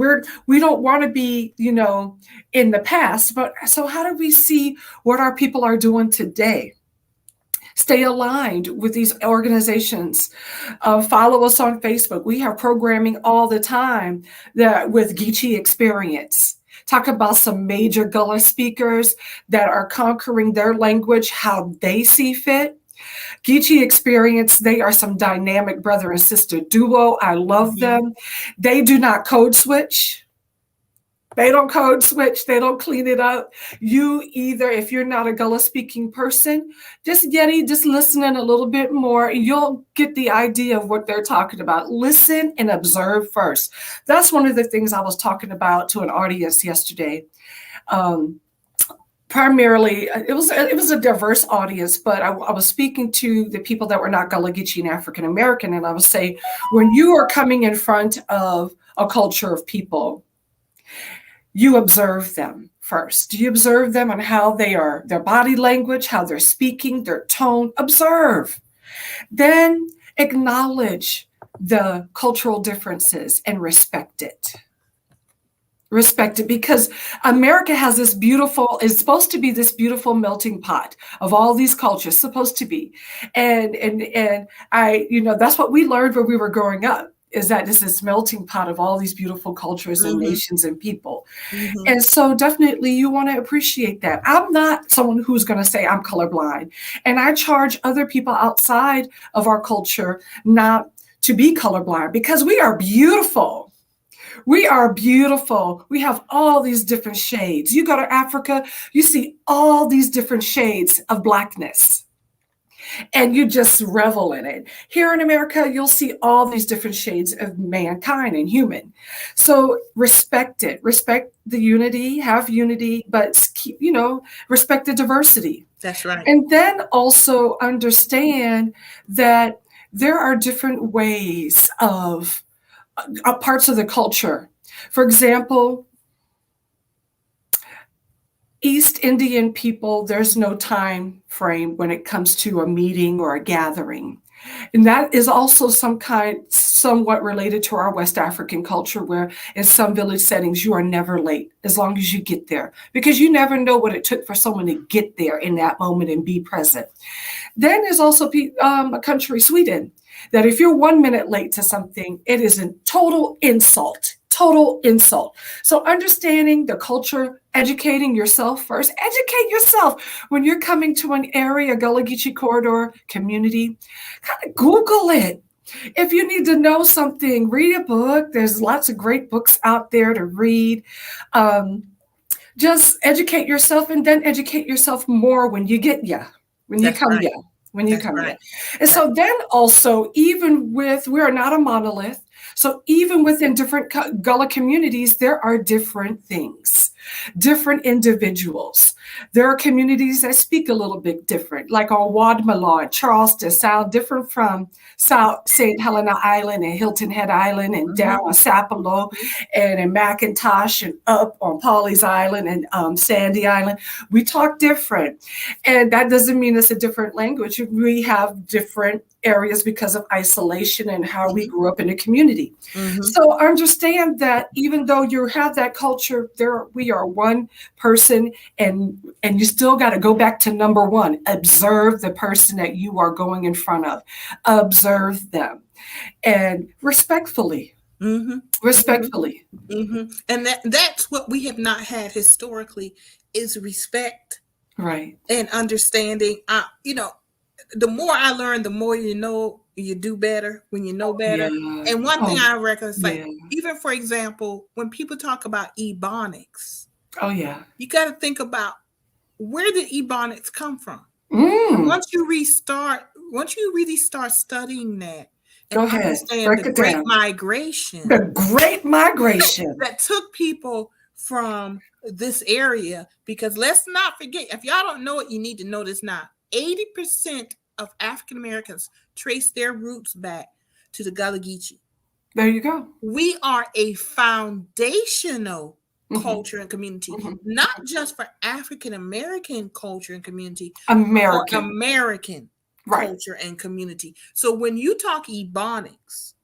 Speaker 5: we don't want to be, in the past, but so how do we see what our people are doing today? Stay aligned with these organizations. Follow us on Facebook. We have programming all the time with Geechee Experience. Talk about some major Gullah speakers that are conquering their language how they see fit. Geechee Experience, they are some dynamic brother and sister duo. I love them. They do not code switch. They don't code switch. They don't clean it up. You either, if you're not a Gullah speaking person, just listening a little bit more, and you'll get the idea of what they're talking about. Listen and observe first. That's one of the things I was talking about to an audience yesterday. Primarily, it was a diverse audience, but I was speaking to the people that were not Gullah Geechee and African American, and I would say, when you are coming in front of a culture of people, you observe them first. You observe them on how they are, their body language, how they're speaking, their tone. Observe. Then acknowledge the cultural differences and respect it. Respect it, because America has this beautiful, it's supposed to be this beautiful melting pot of all these cultures, supposed to be. And I, that's what we learned when we were growing up, is that it's this melting pot of all these beautiful cultures and nations and people. And so definitely you want to appreciate that. I'm not someone who's going to say I'm colorblind. And I charge other people outside of our culture not to be colorblind, because we are beautiful. We are beautiful. We have all these different shades. You go to Africa, you see all these different shades of Blackness, and you just revel in it. Here in America, you'll see all these different shades of mankind and human. So respect it. Respect the unity, have unity, but keep, respect the diversity.
Speaker 1: That's right.
Speaker 5: And then also understand that there are different ways of parts of the culture. For example, East Indian people, there's no time frame when it comes to a meeting or a gathering. And that is also somewhat related to our West African culture, where in some village settings, you are never late as long as you get there, because you never know what it took for someone to get there in that moment and be present. Then there's also a country, Sweden, that if you're 1 minute late to something, it is a total insult. So understanding the culture, educating yourself first, educate yourself when you're coming to an area, Gullah Geechee corridor community, kind of Google it. If you need to know something, read a book. There's lots of great books out there to read. Just educate yourself, and then educate yourself more when you get when you come here. And so then also, even we are not a monolith. So even within different Gullah communities, there are different things, different individuals. There are communities that speak a little bit different, like on Wadmalaw and Charleston, sound different from South St. Helena Island and Hilton Head Island, and down on Sapelo and in McIntosh and up on Pawleys Island and Sandy Island. We talk different. And that doesn't mean it's a different language. We have different areas because of isolation and how we grew up in a community. So understand that even though you have that culture, we are one person, and you still got to go back to number one. Observe the person that you are going in front of. Observe them, and respectfully. Respectfully.
Speaker 1: And that's what we have not had historically, is respect,
Speaker 5: right,
Speaker 1: and understanding. The more I learn, the more you do better when you know better.
Speaker 5: Yeah.
Speaker 1: And one thing I reckon is, like, even for example, when people talk about ebonics, you got to think about, where did ebonics come from? Once you really start studying that, and understand the Great Migration.
Speaker 5: The Great Migration
Speaker 1: that took people from this area, because let's not forget, if y'all don't know it, you need to know this now. 80% of African Americans trace their roots back to the Gullah Geechee.
Speaker 5: There you go.
Speaker 1: We are a foundational culture and community, not just for African American culture and community, American culture and community. So when you talk ebonics,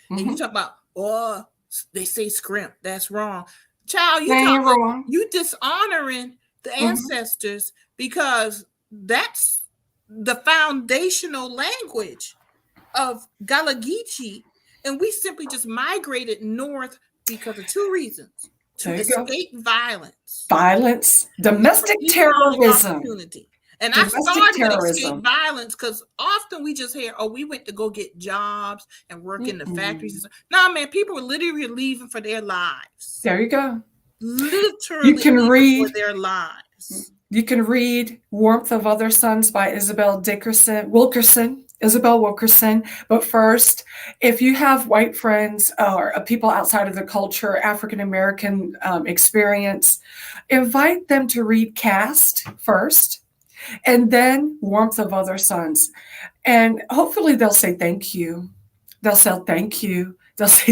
Speaker 1: and you talk about, they say scrimp, that's wrong. Child, you dishonoring the ancestors, because that's the foundational language of Gullah Geechee, and we simply just migrated north because of two reasons: to escape violence,
Speaker 5: domestic terrorism.
Speaker 1: And I started with escape violence because often we just hear, we went to go get jobs and work in the factories. No, man, people were literally leaving for their lives.
Speaker 5: There you go.
Speaker 1: Literally,
Speaker 5: you can read
Speaker 1: for their lives.
Speaker 5: You can read Warmth of Other Suns by Isabel Wilkerson. But first, if you have white friends or people outside of the culture, African American experience, invite them to read Caste first, and then Warmth of Other Suns. And hopefully they'll say thank you. They'll say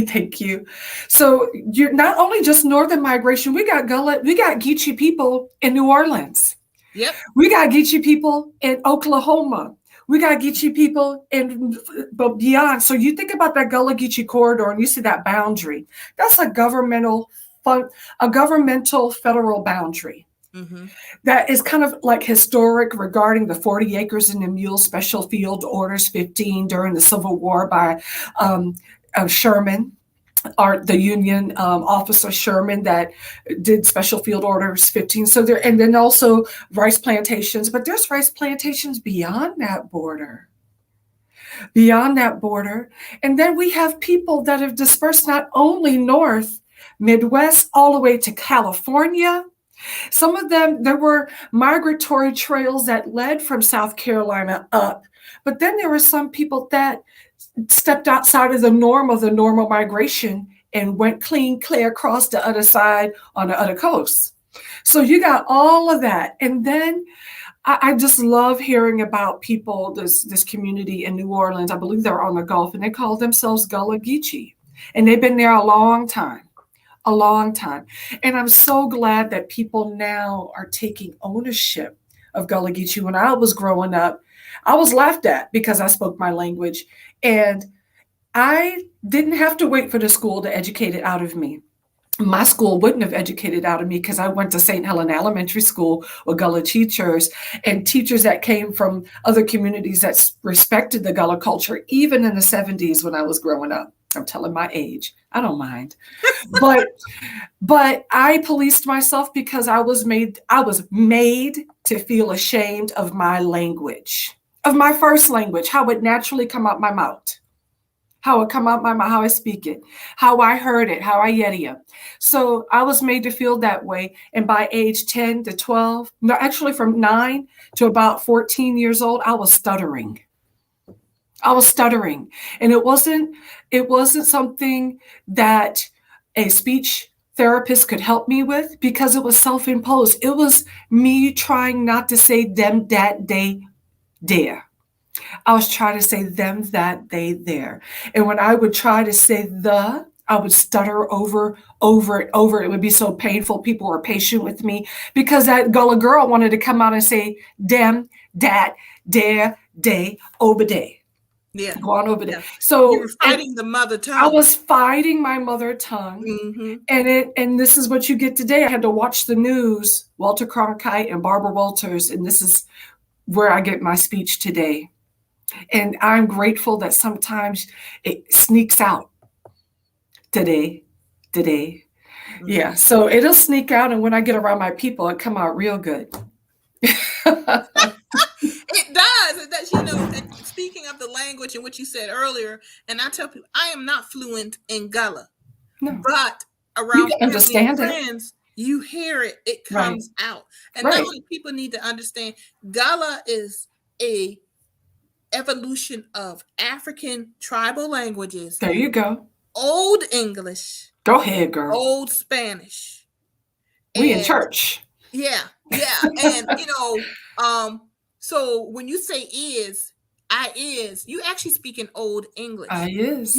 Speaker 5: thank you. So you're not only just Northern migration, we got Geechee people in New Orleans.
Speaker 1: Yep.
Speaker 5: We got Geechee people in Oklahoma. We got Geechee people but beyond. So you think about that Gullah Geechee corridor and you see that boundary. That's a governmental a governmental federal boundary
Speaker 1: Mm-hmm.
Speaker 5: that is kind of like historic regarding the 40 acres and the mule special field orders 15 during the Civil War by Sherman, or the Union officer Sherman that did special field orders 15. So there, and then also rice plantations, but there's rice plantations beyond that border. Beyond that border. And then we have people that have dispersed not only north, Midwest, all the way to California. Some of them, there were migratory trails that led from South Carolina up, but then there were some people that stepped outside of the normal migration and went clear across the other side on the other coast. So you got all of that. And then I just love hearing about people, this community in New Orleans, I believe they're on the Gulf, and they call themselves Gullah Geechee. And they've been there a long time. And I'm so glad that people now are taking ownership of Gullah Geechee. When I was growing up, I was laughed at because I spoke my language, and I didn't have to wait for the school to educate it out of me. My school wouldn't have educated out of me because I went to St. Helena Elementary School with Gullah teachers and teachers that came from other communities that respected the Gullah culture, even in the 70s when I was growing up. I'm telling my age. I don't mind. But I policed myself because I was made to feel ashamed of my language, of my first language, how it naturally come out my mouth, how I speak it, how I heard it, how I yeti it. So I was made to feel that way. And by age 10 to 12, no, actually from 9 to about 14 years old, I was stuttering. And it wasn't something that a speech therapist could help me with because it was self-imposed. It was me trying not to say them, that, they, there. I was trying to say them, that, they, there. And when I would try to say I would stutter over it. It would be so painful. People were patient with me because that Gullah girl wanted to come out and say them, that, there, they, over there.
Speaker 1: Yeah.
Speaker 5: Go on over there.
Speaker 1: Yeah.
Speaker 5: So
Speaker 1: you were fighting the mother tongue.
Speaker 5: I was fighting my mother tongue.
Speaker 1: Mm-hmm.
Speaker 5: And this is what you get today. I had to watch the news, Walter Cronkite and Barbara Walters, and this is where I get my speech today. And I'm grateful that sometimes it sneaks out today. Mm-hmm. Yeah, so it'll sneak out, and when I get around my people, it come out real good.
Speaker 1: It does. That's, and speaking of the language and what you said earlier, and I tell people, I am not fluent in Gullah, but around friends, you hear it, it comes out. And not only people need to understand, Gullah is a evolution of African tribal languages.
Speaker 5: There you go.
Speaker 1: Old English.
Speaker 5: Go ahead, girl.
Speaker 1: Old Spanish.
Speaker 5: We in church.
Speaker 1: Yeah. And so when you say you actually speak in Old English.
Speaker 5: I is.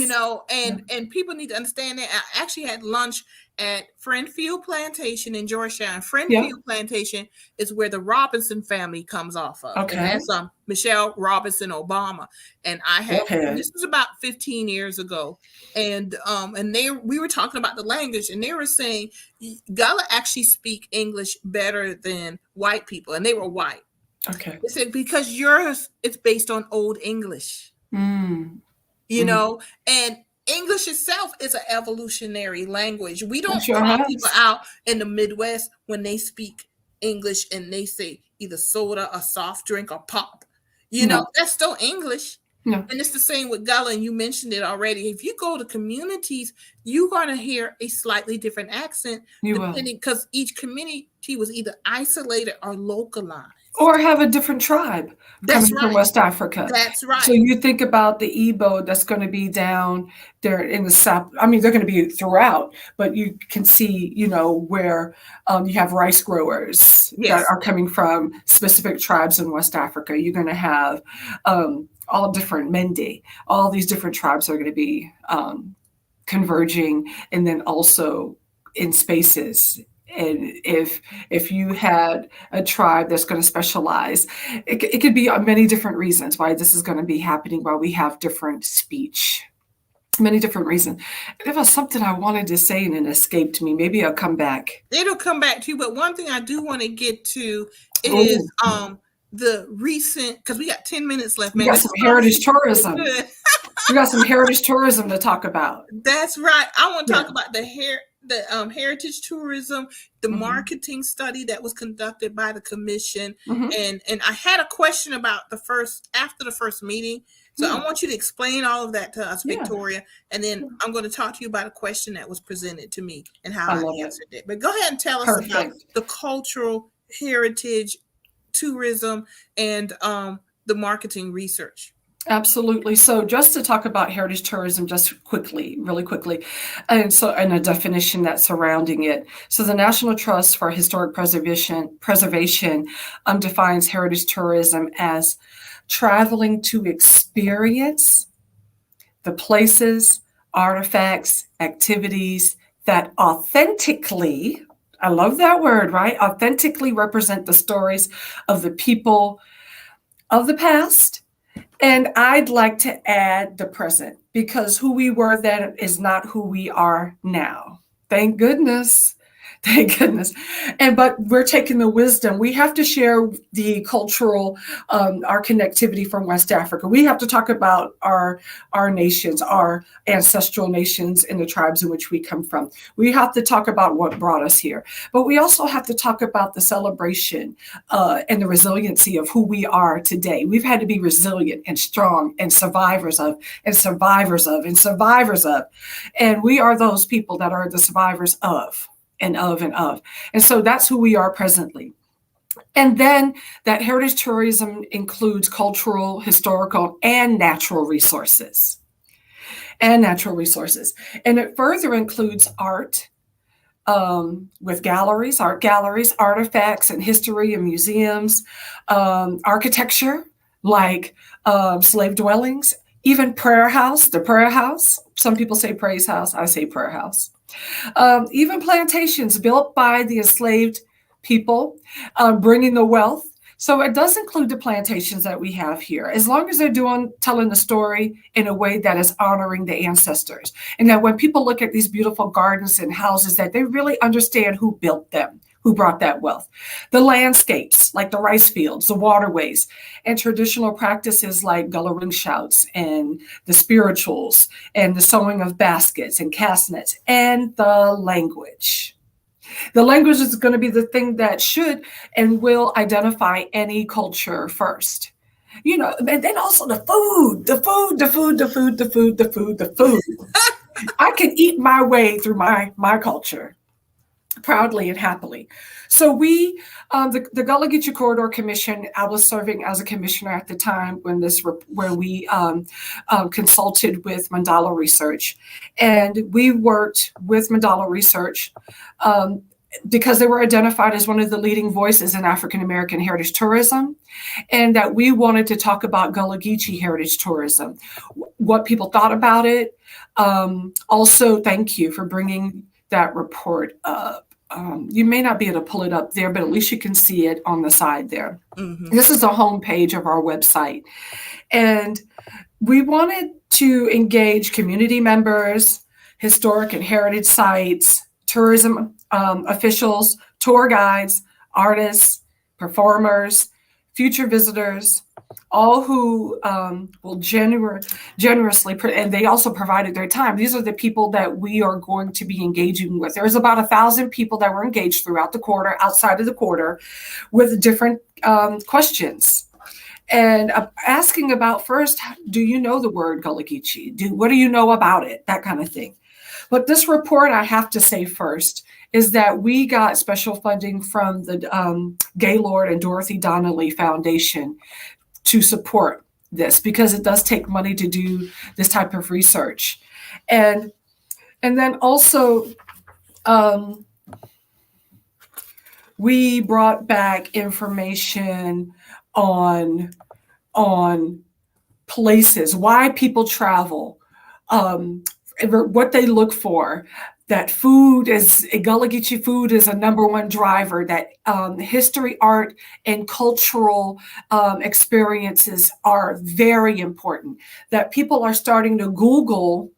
Speaker 1: And people need to understand that. I actually had lunch at Friendfield Plantation in Georgetown. Friendfield Plantation is where the Robinson family comes off of.
Speaker 5: Okay.
Speaker 1: And that's Michelle Robinson Obama. And this was about 15 years ago. And we were talking about the language, and they were saying Gullah actually speak English better than white people, and they were white.
Speaker 5: Okay.
Speaker 1: They said because yours it's based on Old English. And English itself is an evolutionary language. We don't call people out in the Midwest when they speak English and they say either soda, a soft drink, or pop. That's still English. No. And it's the same with Gullah, and you mentioned it already. If you go to communities, you're going to hear a slightly different accent, because each community was either isolated or localized.
Speaker 5: Or have a different tribe coming from West Africa.
Speaker 1: That's right.
Speaker 5: So you think about the Igbo that's going to be down there in the South. I mean, they're going to be throughout, but you can see, where you have rice growers that are coming from specific tribes in West Africa. You're going to have all different Mende. All these different tribes are going to be converging, and then also in spaces. And if you had a tribe that's going to specialize, it could be on many different reasons why this is going to be happening, why we have different speech. many different reasons. There was something I wanted to say and it escaped me. Maybe I'll come back.
Speaker 1: It'll come back to you. But one thing I do want to get to
Speaker 5: Ooh.
Speaker 1: is the recent, because we got 10 minutes left,
Speaker 5: We
Speaker 1: man.
Speaker 5: got
Speaker 1: This
Speaker 5: some
Speaker 1: is gonna
Speaker 5: heritage
Speaker 1: be
Speaker 5: tourism.
Speaker 1: good.
Speaker 5: We got some heritage tourism to talk about.
Speaker 1: That's right. I want to talk
Speaker 5: Yeah.
Speaker 1: about the heritage tourism, the
Speaker 5: Mhm.
Speaker 1: marketing study that was conducted by the commission,
Speaker 5: Mhm.
Speaker 1: and I had a question about after the first meeting. So
Speaker 5: Yeah.
Speaker 1: I want you to explain all of that to us,
Speaker 5: Yeah.
Speaker 1: Victoria, and then I'm going to talk to you about a question that was presented to me and how
Speaker 5: I
Speaker 1: I
Speaker 5: love it.
Speaker 1: answered it. But go ahead and tell us about
Speaker 5: Perfect.
Speaker 1: the cultural heritage tourism and the marketing research.
Speaker 5: Absolutely. So just to talk about heritage tourism just quickly, really quickly, and a definition that's surrounding it. So the National Trust for Historic Preservation defines heritage tourism as traveling to experience the places, artifacts, activities that authentically, I love that word, right? Authentically represent the stories of the people of the past. And I'd like to add the present, because who we were then is not who we are now. Thank goodness. Thank goodness. But we're taking the wisdom. We have to share the cultural, our connectivity from West Africa. We have to talk about our nations, our ancestral nations and the tribes in which we come from. We have to talk about what brought us here. But we also have to talk about the celebration and the resiliency of who we are today. We've had to be resilient and strong and survivors of, and survivors of, and survivors of. And we are those people that are the survivors of. And of. And so that's who we are presently. And then that heritage tourism includes cultural, historical, and natural resources. And it further includes art with galleries, art galleries, artifacts and history and museums, architecture like slave dwellings, even prayer house, the prayer house. Some people say praise house, I say prayer house. Even plantations built by the enslaved people, bringing the wealth. So it does include the plantations that we have here, as long as they're telling the story in a way that is honoring the ancestors. And that when people look at these beautiful gardens and houses, that they really understand who built them, who brought that wealth. The landscapes, like the rice fields, the waterways, and traditional practices like Gullah ring shouts and the spirituals and the sewing of baskets and castnets, and the language. The language is going to be the thing that should and will identify any culture first. You know, and then also the food. I can eat my way through my culture proudly and happily. So we, the Gullah Geechee Corridor Commission, I was serving as a commissioner at the time when we consulted with Mandala Research. And we worked with Mandala Research because they were identified as one of the leading voices in African American heritage tourism, and that we wanted to talk about Gullah Geechee heritage tourism, what people thought about it. Also, thank you for bringing that report up. You may not be able to pull it up there, but at least you can see it on the side there. Mm-hmm. This is the homepage of our website. And we wanted to engage community members, historic and heritage sites, tourism officials, tour guides, artists, performers, future visitors, all who will generously, and they also provided their time. These are the people that we are going to be engaging with. There's about 1,000 people that were engaged throughout the quarter, outside of the quarter, with different questions. And asking about first, do you know the word Gullah Geechee? What do you know about it? That kind of thing. But this report, I have to say first, is that we got special funding from the Gaylord and Dorothy Donnelly Foundation to support this, because it does take money to do this type of research. And then also, we brought back information on places, why people travel, what they look for. That food is, Gullah Geechee food is a number one driver, that history, art, and cultural experiences are very important, that people are starting to Google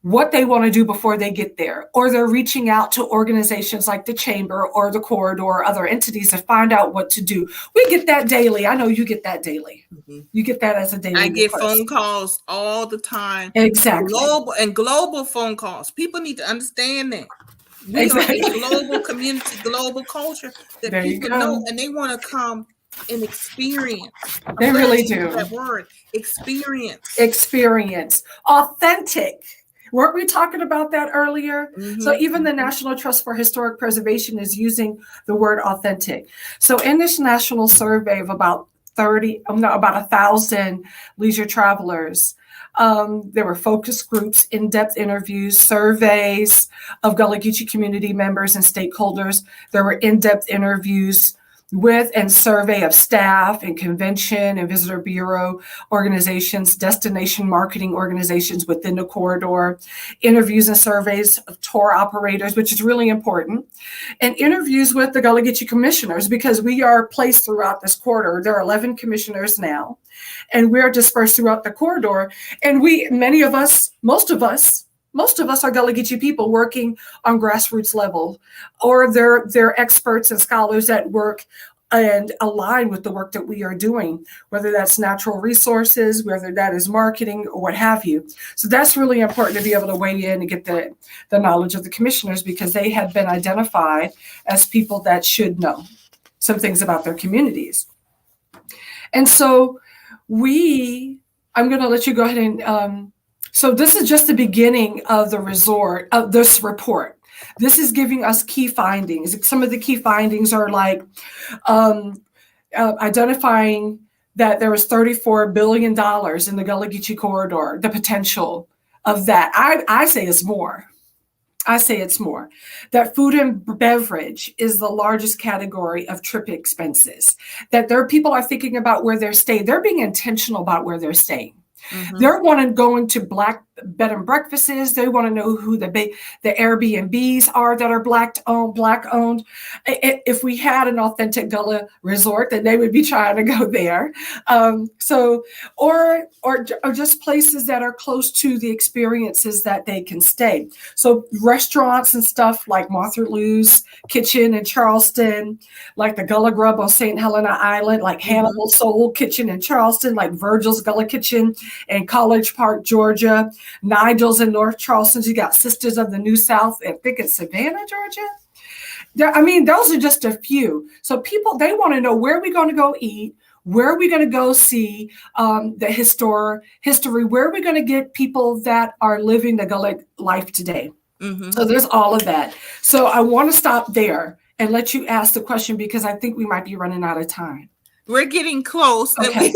Speaker 5: what they want to do before they get there, or they're reaching out to organizations like the Chamber or the Corridor or other entities to find out what to do. We get that daily. I know you get that daily. You get that as a daily
Speaker 1: I get
Speaker 5: request.
Speaker 1: phone calls all the time.
Speaker 5: Exactly.
Speaker 1: Global phone calls. People need to understand that. We
Speaker 5: Exactly.
Speaker 1: are a global community, global culture that
Speaker 5: There you
Speaker 1: people
Speaker 5: go.
Speaker 1: know, and they want to come and experience.
Speaker 5: They
Speaker 1: I'm
Speaker 5: really
Speaker 1: glad you used
Speaker 5: do.
Speaker 1: that word, experience.
Speaker 5: Experience. Authentic. Weren't we talking about that earlier? So even the National Trust for Historic Preservation is using the word authentic. So in this national survey of about 1,000 leisure travelers, there were focus groups, in-depth interviews, surveys of Gullah Geechee community members and stakeholders. There were in-depth interviews with and survey of staff and convention and visitor bureau organizations, destination marketing organizations within the corridor, interviews and surveys of tour operators, which is really important, and interviews with the Gullah Geechee commissioners, because we are placed throughout this corridor. There are 11 commissioners now, and we're dispersed throughout the corridor. And most of us are Gullah Geechee people working on grassroots level, or they're experts and scholars that work and align with the work that we are doing, whether that's natural resources, whether that is marketing, or what have you. So that's really important to be able to weigh in and get the knowledge of the commissioners, because they have been identified as people that should know some things about their communities. And so I'm going to let you go ahead and so this is just the beginning of this report. This is giving us key findings. Some of the key findings are like identifying that there was $34 billion in the Gullah Geechee corridor, the potential of that. I say it's more. That food and beverage is the largest category of trip expenses. That people are thinking about where they're staying. They're being intentional about where they're staying. They're going to Black bed and breakfasts. They want to know who the Airbnbs are that are Black owned. If we had an authentic Gullah resort, then they would be trying to go there. Or just places that are close to the experiences that they can stay. So restaurants and stuff like Martha Lou's Kitchen in Charleston, like the Gullah Grub on St. Helena Island, like Hannibal Soul Kitchen in Charleston, like Virgil's Gullah Kitchen in College Park, Georgia, Nigel's in North Charleston. You got Sisters of the New South, I think it's Savannah, Georgia. Those are just a few. So people, they want to know, where are we going to go eat? Where are we going to go see the history? Where are we going to get people that are living the Gullah life today? So there's all of that. So I want to stop there and let you ask the question, because I think we might be running out of time.
Speaker 1: We're getting close.
Speaker 5: Okay.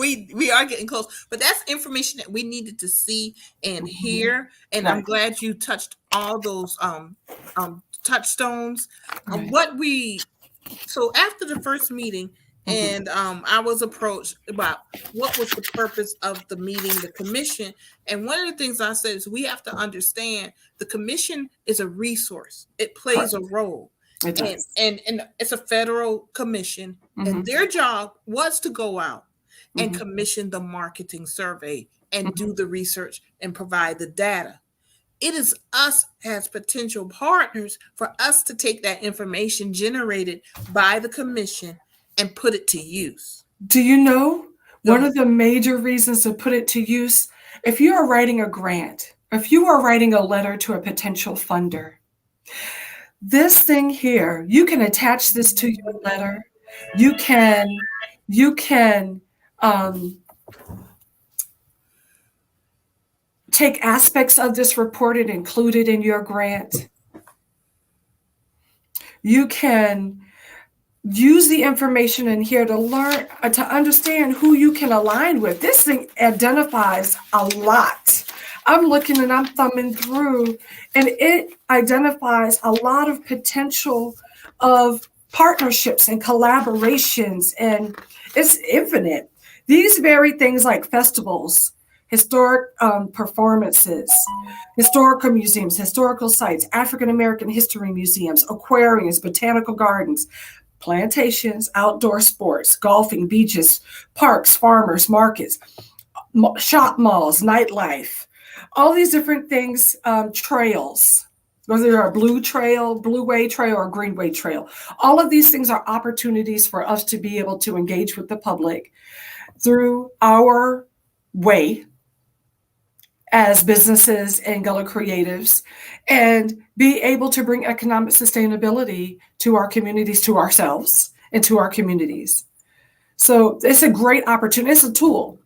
Speaker 1: We are getting close, but that's information that we needed to see and hear. And
Speaker 5: Right.
Speaker 1: I'm glad you touched all those touchstones.
Speaker 5: Right.
Speaker 1: So after the first meeting, and I was approached about what was the purpose of the meeting, the commission. And one of the things I said is, we have to understand the commission is a resource. It plays a role.
Speaker 5: It does.
Speaker 1: And it's a federal commission, and their job was to go out and commission the marketing survey and do the research and provide the data. It is us as potential partners for us to take that information generated by the commission and put it to use.
Speaker 5: Do you know one of the major reasons to put it to use? If you are writing a grant, if you are writing a letter to a potential funder, this thing here, you can attach this to your letter. You can take aspects of this report and include it in your grant. You can use the information in here to learn, to understand who you can align with. This thing identifies a lot. I'm looking and I'm thumbing through, and it identifies a lot of potential of partnerships and collaborations, and it's infinite. These very things like festivals, historic performances, historical museums, historical sites, African American history museums, aquariums, botanical gardens, plantations, outdoor sports, golfing, beaches, parks, farmers markets. shop malls, nightlife, all these different things, trails, whether they're a blue way trail, or green way trail. All of these things are opportunities for us to be able to engage with the public through our way as businesses and Gullah creatives, and be able to bring economic sustainability to our communities, to ourselves, and to our communities. So it's a great opportunity. It's a tool.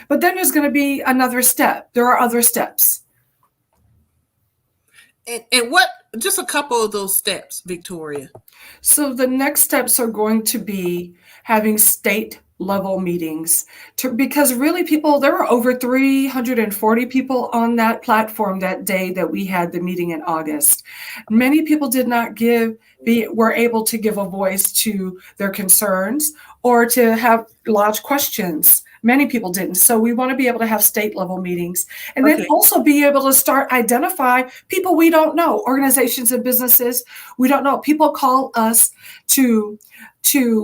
Speaker 5: But then there's going to be another step. There are other steps.
Speaker 1: And what, just a couple of those steps, Victoria?
Speaker 5: So the next steps are going to be having state level meetings, because really there were over 340 people on that platform that day that we had the meeting in August. Many people did not were able to give a voice to their concerns or to have lodge questions. Many people didn't. So we want to be able to have state level meetings, and then also be able to start identify people we don't know, organizations and businesses we don't know. People call us to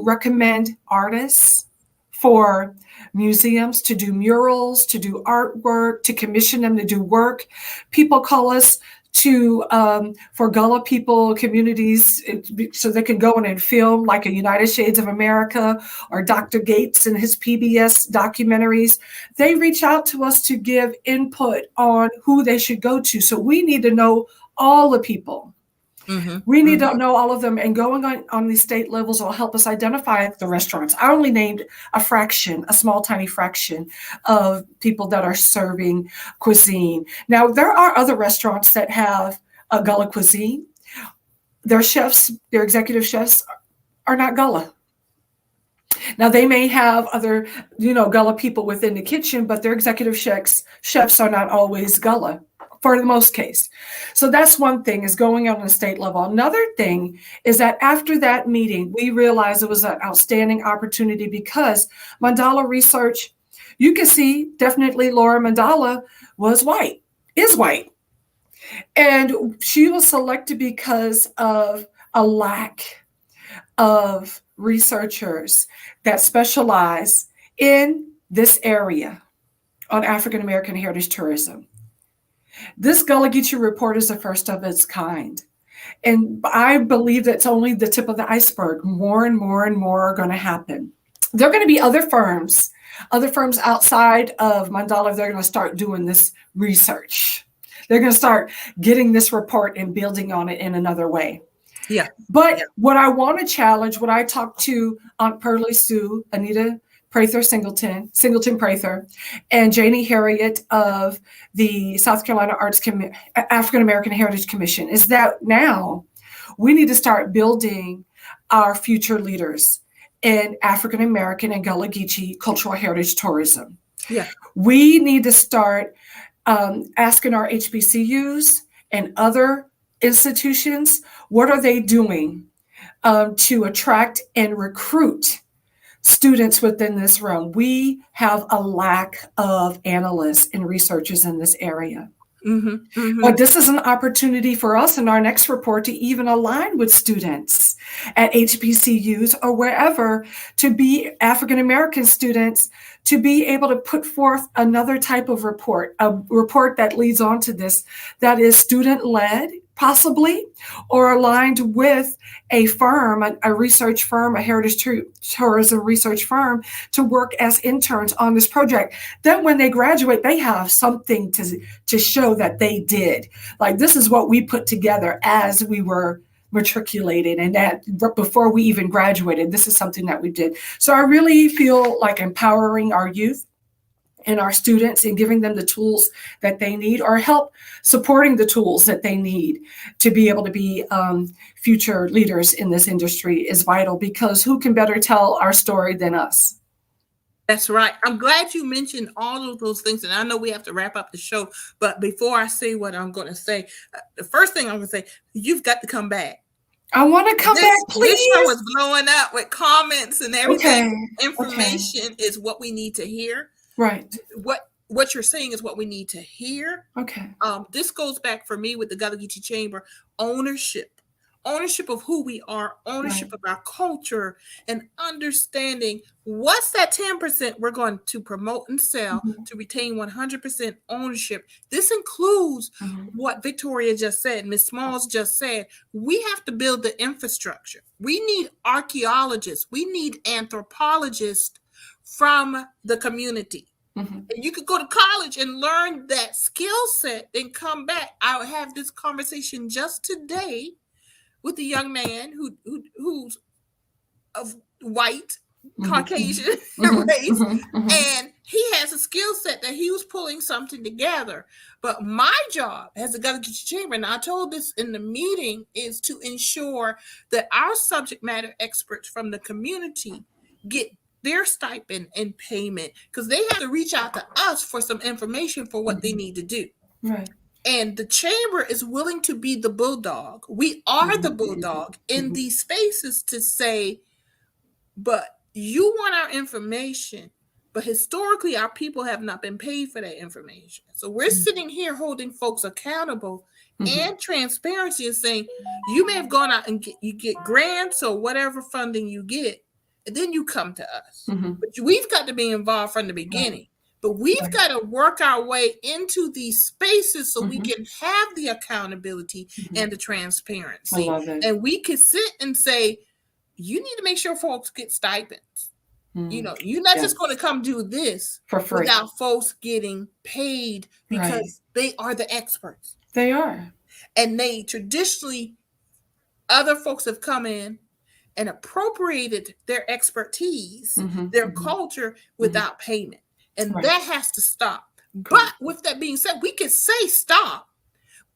Speaker 5: recommend artists for museums, to do murals, to do artwork, to commission them to do work. People call us for Gullah people, communities, so they can go in and film, like a United Shades of America or Dr. Gates and his PBS documentaries. They reach out to us to give input on who they should go to. So we need to know all the people. We need to know all of them, and going on these state levels will help us identify the restaurants. I only named a small, tiny fraction of people that are serving cuisine. Now, there are other restaurants that have a Gullah cuisine. Their chefs, their executive chefs, are not Gullah. Now, they may have other, Gullah people within the kitchen, but their executive chefs are not always Gullah, for the most case. So that's one thing, is going on a state level. Another thing is that after that meeting, we realized it was an outstanding opportunity, because Mandala research, you can see definitely Laura Mandala is white. And she was selected because of a lack of researchers that specialize in this area on African American heritage tourism. This Gullah Geechee report is the first of its kind. And I believe that's only the tip of the iceberg. More and more and more are going to happen. There are going to be other firms outside of Mandala. They're going to start doing this research. They're going to start getting this report and building on it in another way. But what I want to challenge, what I talked to Aunt Pearlie Sue, Anita Prather Singleton Prather, and Janie Harriet of the South Carolina African American Heritage Commission, is that now we need to start building our future leaders in African American and Gullah Geechee cultural heritage tourism. We need to start asking our HBCUs and other institutions, what are they doing to attract and recruit students within this realm? We have a lack of analysts and researchers in this area. But this is an opportunity for us in our next report to even align with students at HBCUs or wherever, to be African American students, to be able to put forth another type of report, a report that leads on to this, that is student-led, possibly, or aligned with a firm, a research firm, a heritage tourism research firm, to work as interns on this project. Then when they graduate, they have something to show that they did. Like, this is what we put together as we were matriculated, and that before we even graduated, this is something that we did. So I really feel like empowering our youth and our students and giving them the tools that they need, or help supporting the tools that they need to be able to be future leaders in this industry is vital, because who can better tell our story than us?
Speaker 1: That's right. I'm glad you mentioned all of those things. And I know we have to wrap up the show, but before I say what I'm going to say, the first thing I'm going to say, you've got to come back.
Speaker 5: I want to come back, please.
Speaker 1: This show is blowing up with comments and everything. Information is what we need to hear.
Speaker 5: Right.
Speaker 1: What you're saying is what we need to hear.
Speaker 5: Okay.
Speaker 1: This goes back for me with the Gullah Geechee Chamber. Ownership ownership of who we are, ownership
Speaker 5: Right.
Speaker 1: of our culture, and understanding what's that 10% we're going to promote and sell
Speaker 5: Mhm.
Speaker 1: to retain 100% ownership. This includes
Speaker 5: Mhm.
Speaker 1: what Victoria just said, Ms. Smalls just said. We have to build the infrastructure. We need archaeologists. We need anthropologists from the community.
Speaker 5: Mhm.
Speaker 1: And you could go to college and learn that skill set and come back. I have this conversation just today with a young man who's of white Caucasian
Speaker 5: Mhm.
Speaker 1: race,
Speaker 5: Mhm. Mhm.
Speaker 1: and he has a skill set that he was pulling something together. But my job as a Gullah Geechee Chamber, and I told this in the meeting, is to ensure that our subject matter experts from the community get their stipend and payment, because they have to reach out to us for some information for what they need to do.
Speaker 5: Right.
Speaker 1: And the chamber is willing to be the bulldog. We are the bulldog in these spaces to say, but you want our information, but historically our people have not been paid for that information. So we're sitting here holding folks accountable and transparency, and saying you may have gone out and you get grants or whatever funding you get, and then you come to us. But we've got to be involved from the beginning. But we've got to work our way into these spaces so we can have the accountability and the
Speaker 5: I
Speaker 1: transparency.
Speaker 5: love it.
Speaker 1: And we can sit and say, you need to make sure folks get stipends. You know, you're not just going to come do this
Speaker 5: For free.
Speaker 1: without folks getting paid, because they are the experts.
Speaker 5: They are.
Speaker 1: And they traditionally, other folks have come in and appropriated their expertise, their culture, without payment. And that has to stop. But with that being said, we can say stop,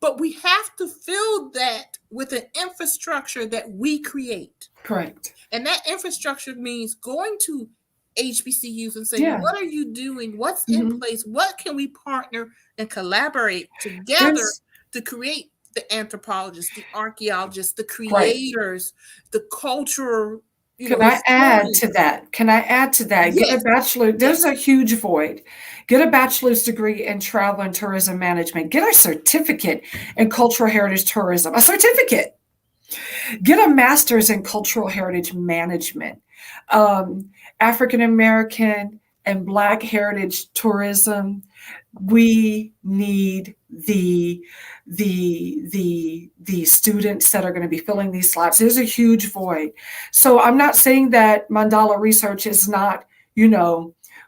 Speaker 1: but we have to fill that with an infrastructure that we create.
Speaker 5: Correct.
Speaker 1: And that infrastructure means going to HBCUs and saying, what are you doing? What's in place? What can we partner and collaborate together to create the anthropologists, the archaeologists, the creators, the cultural.
Speaker 5: Can I add to that?
Speaker 1: Yes.
Speaker 5: Get a bachelor. There's a huge void. Get a bachelor's degree in travel and tourism management. Get a certificate in cultural heritage tourism. A certificate. Get a master's in cultural heritage management. African American and Black heritage tourism. We need the students that are going to be filling these slots. There's a huge void. So I'm not saying that Mandala research is not,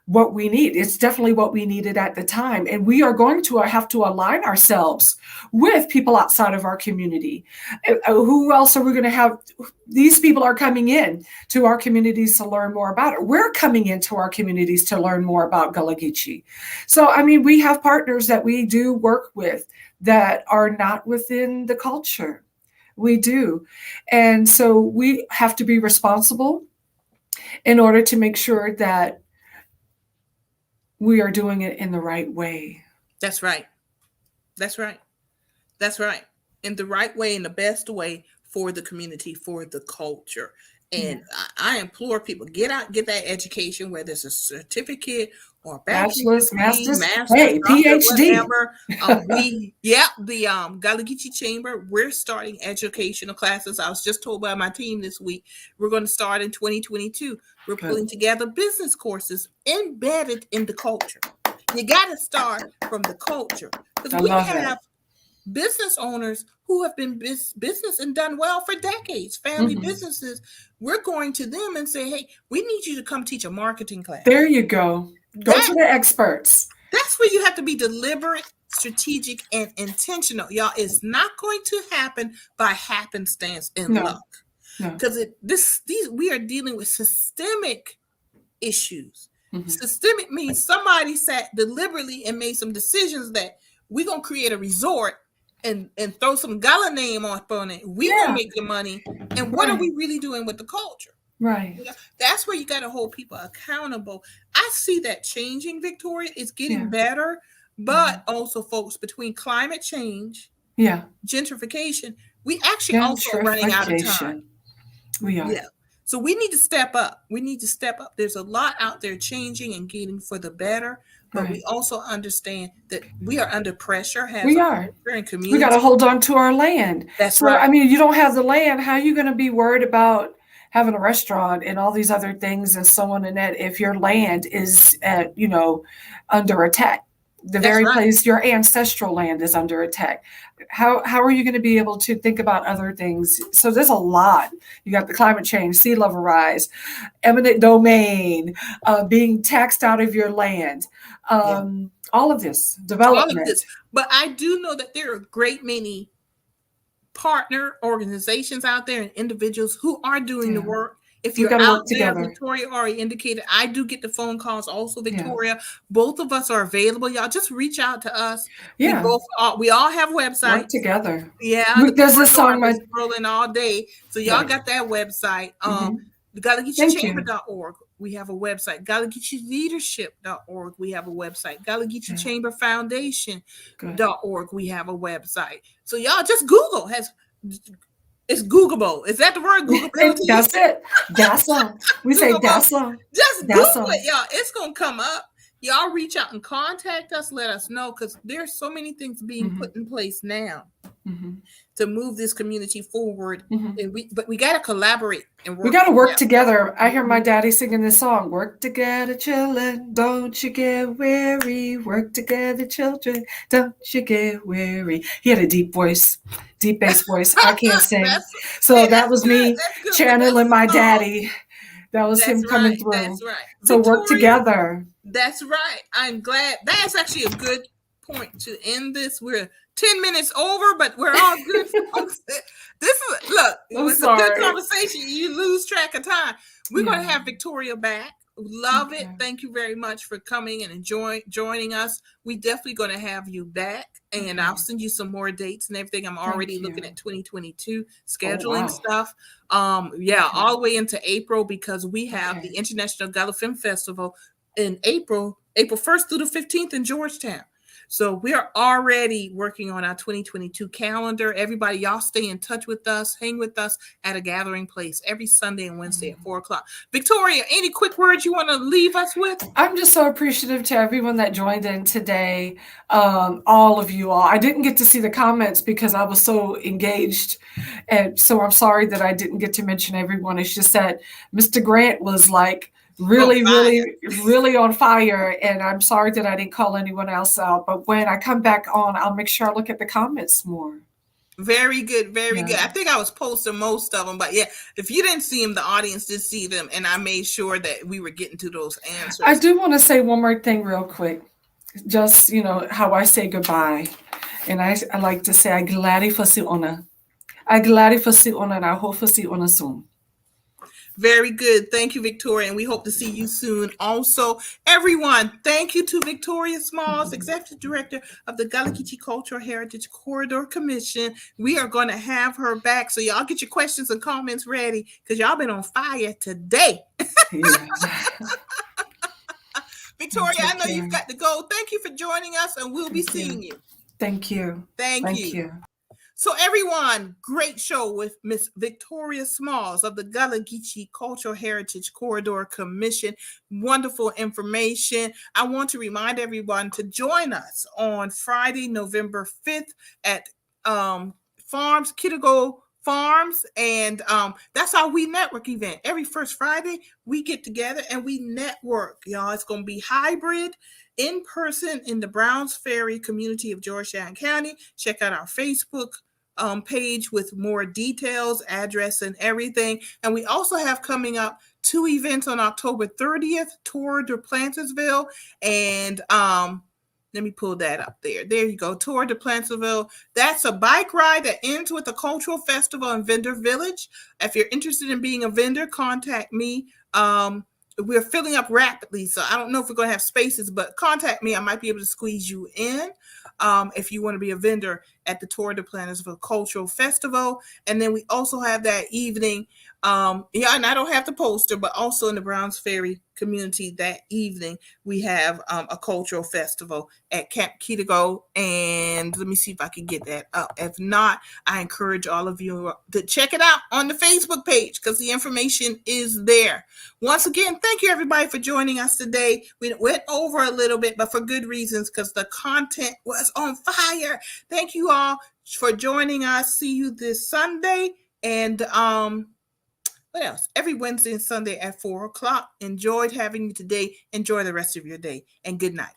Speaker 5: what we need. It's definitely what we needed at the time. And we are going to have to align ourselves with people outside of our community. Who else are we going to have? These people are coming in to our communities to learn more about it. We're coming into our communities to learn more about Gullah Geechee. So, we have partners that we do work with that are not within the culture. We do. And so we have to be responsible in order to make sure that we are doing it in the right way.
Speaker 1: That's right. That's right. That's right. In the right way, in the best way for the community, for the culture. And I implore people, get out, get that education, whether it's a certificate or
Speaker 5: bachelor's, master's,
Speaker 1: PhD.
Speaker 5: whatever.
Speaker 1: The Gullah Geechee Chamber, we're starting educational classes. I was just told by my team this week, we're going to start in 2022. We're pulling together business courses embedded in the culture. You got to start from the culture, because we have business owners who have been business and done well for decades, family businesses. We're going to them and say, hey, we need you to come teach a marketing class.
Speaker 5: There you go. Go to the experts.
Speaker 1: That's where you have to be deliberate, strategic, and intentional. Y'all, it's not going to happen by happenstance and luck. Because we are dealing with systemic issues. Systemic means somebody sat deliberately and made some decisions that we're going to create a resort and throw some Gullah name up on it. We're going to make the money. And what are we really doing with the culture?
Speaker 5: Right.
Speaker 1: That's where you got to hold people accountable. I see that changing, Victoria. It's getting better. But also, folks, between climate change, gentrification, we actually also running out of time.
Speaker 5: We are.
Speaker 1: Yeah. So we need to step up. We need to step up. There's a lot out there changing and getting for the better, but we also understand that we are under pressure.
Speaker 5: We are. We got to hold on to our land.
Speaker 1: That's right.
Speaker 5: I mean, you don't have the land. How are you going to be worried about having a restaurant and all these other things and so on and that if your land is, under attack? The very place your ancestral land is under attack. How are you going to be able to think about other things? So there's a lot. You got the climate change, sea level rise, eminent domain, being taxed out of your land, all of this development.
Speaker 1: All of this. But I do know that there are a great many partner organizations out there and individuals who are doing the work. If you're out there, Victoria already indicated, I do get the phone calls also, Victoria. Both of us are available. Y'all just reach out to us.
Speaker 5: Yeah.
Speaker 1: We all have websites.
Speaker 5: Work together.
Speaker 1: Yeah.
Speaker 5: There's this song
Speaker 1: rolling all day. So y'all got that website. The GullahGeechee we have a website. GullahGeecheeLeadership.org. We have a website. GullahGeechee we have a website. So y'all just Google. It's Googleable. Is that the word? Googleability?
Speaker 5: That's it. That's all. We say that's all.
Speaker 1: Just Google it, y'all. It's going to come up. Y'all reach out and contact us. Let us know, because there's so many things being put in place now to move this community forward. And we got to collaborate and work.
Speaker 5: We got to work together. I hear my daddy singing this song. Work together, children. Don't you get weary. Work together, children. Don't you get weary. He had a deep voice. Deep bass voice. I can't sing. That was me channeling my daddy. That was him coming through.
Speaker 1: That's right.
Speaker 5: So Victoria, work together.
Speaker 1: That's right. I'm glad. That's actually a good point to end this. We're 10 minutes over, but we're all good. This is, look, it was a good conversation. You lose track of time. We're going to have Victoria back. Love it. Thank you very much for coming and joining us. We definitely going to have you back, and I'll send you some more dates and everything. I'm already looking at 2022 scheduling stuff. All the way into April, because we have the International Gullah Film Festival in April 1st through the 15th in Georgetown. So we are already working on our 2022 calendar. Everybody, y'all stay in touch with us. Hang with us at a gathering place every Sunday and Wednesday at 4:00. Victoria, any quick words you want to leave us with?
Speaker 5: I'm just so appreciative to everyone that joined in today. All of you all. I didn't get to see the comments because I was so engaged. And so I'm sorry that I didn't get to mention everyone. It's just that Mr. Grant was like, really on fire, and I'm sorry that I didn't call anyone else out, but when I come back on, I'll make sure I look at the comments more.
Speaker 1: Very good, very good. I think I was posting most of them, but if you didn't see them, the audience did see them, and I made sure that we were getting to those answers.
Speaker 5: I do want to say one more thing real quick, just how I say goodbye, and I like to say I glad for si ona, and I hope for si ona soon.
Speaker 1: Very good. Thank you, Victoria. And we hope to see you soon. Also, everyone, thank you to Victoria Smalls, Executive Director of the Gullah Geechee Cultural Heritage Corridor Commission. We are going to have her back. So y'all get your questions and comments ready, because y'all been on fire today. Victoria, I know you've got to go. Thank you for joining us, and we'll be seeing you.
Speaker 5: Thank you.
Speaker 1: Thank you. So everyone, great show with Miss Victoria Smalls of the Gullah Geechee Cultural Heritage Corridor Commission. Wonderful information. I want to remind everyone to join us on Friday, November 5th at Kidego Farms. And that's our We Network event. Every first Friday, we get together and we network. Y'all, it's going to be hybrid, in person in the Browns Ferry community of Georgetown County. Check out our Facebook page with more details, address, and everything. And we also have coming up 2 events on October 30th, Tour de Plantersville, and let me pull that up there. There you go, Tour de Plantersville. That's a bike ride that ends with a cultural festival in Vendor Village. If you're interested in being a vendor, contact me. We're filling up rapidly, so I don't know if we're going to have spaces, but contact me. I might be able to squeeze you in if you want to be a vendor at the Tour de Plantersville Cultural Festival. And then we also have that evening Yeah, and I don't have the poster, but also in the Browns Ferry community that evening, we have a cultural festival at Camp Kitago. And let me see if I can get that up. If not, I encourage all of you to check it out on the Facebook page because the information is there. Once again, thank you everybody for joining us today. We went over a little bit, but for good reasons because the content was on fire. Thank you all for joining us. See you this Sunday. And what else? Every Wednesday and Sunday at 4 o'clock. Enjoyed having you today. Enjoy the rest of your day. And good night.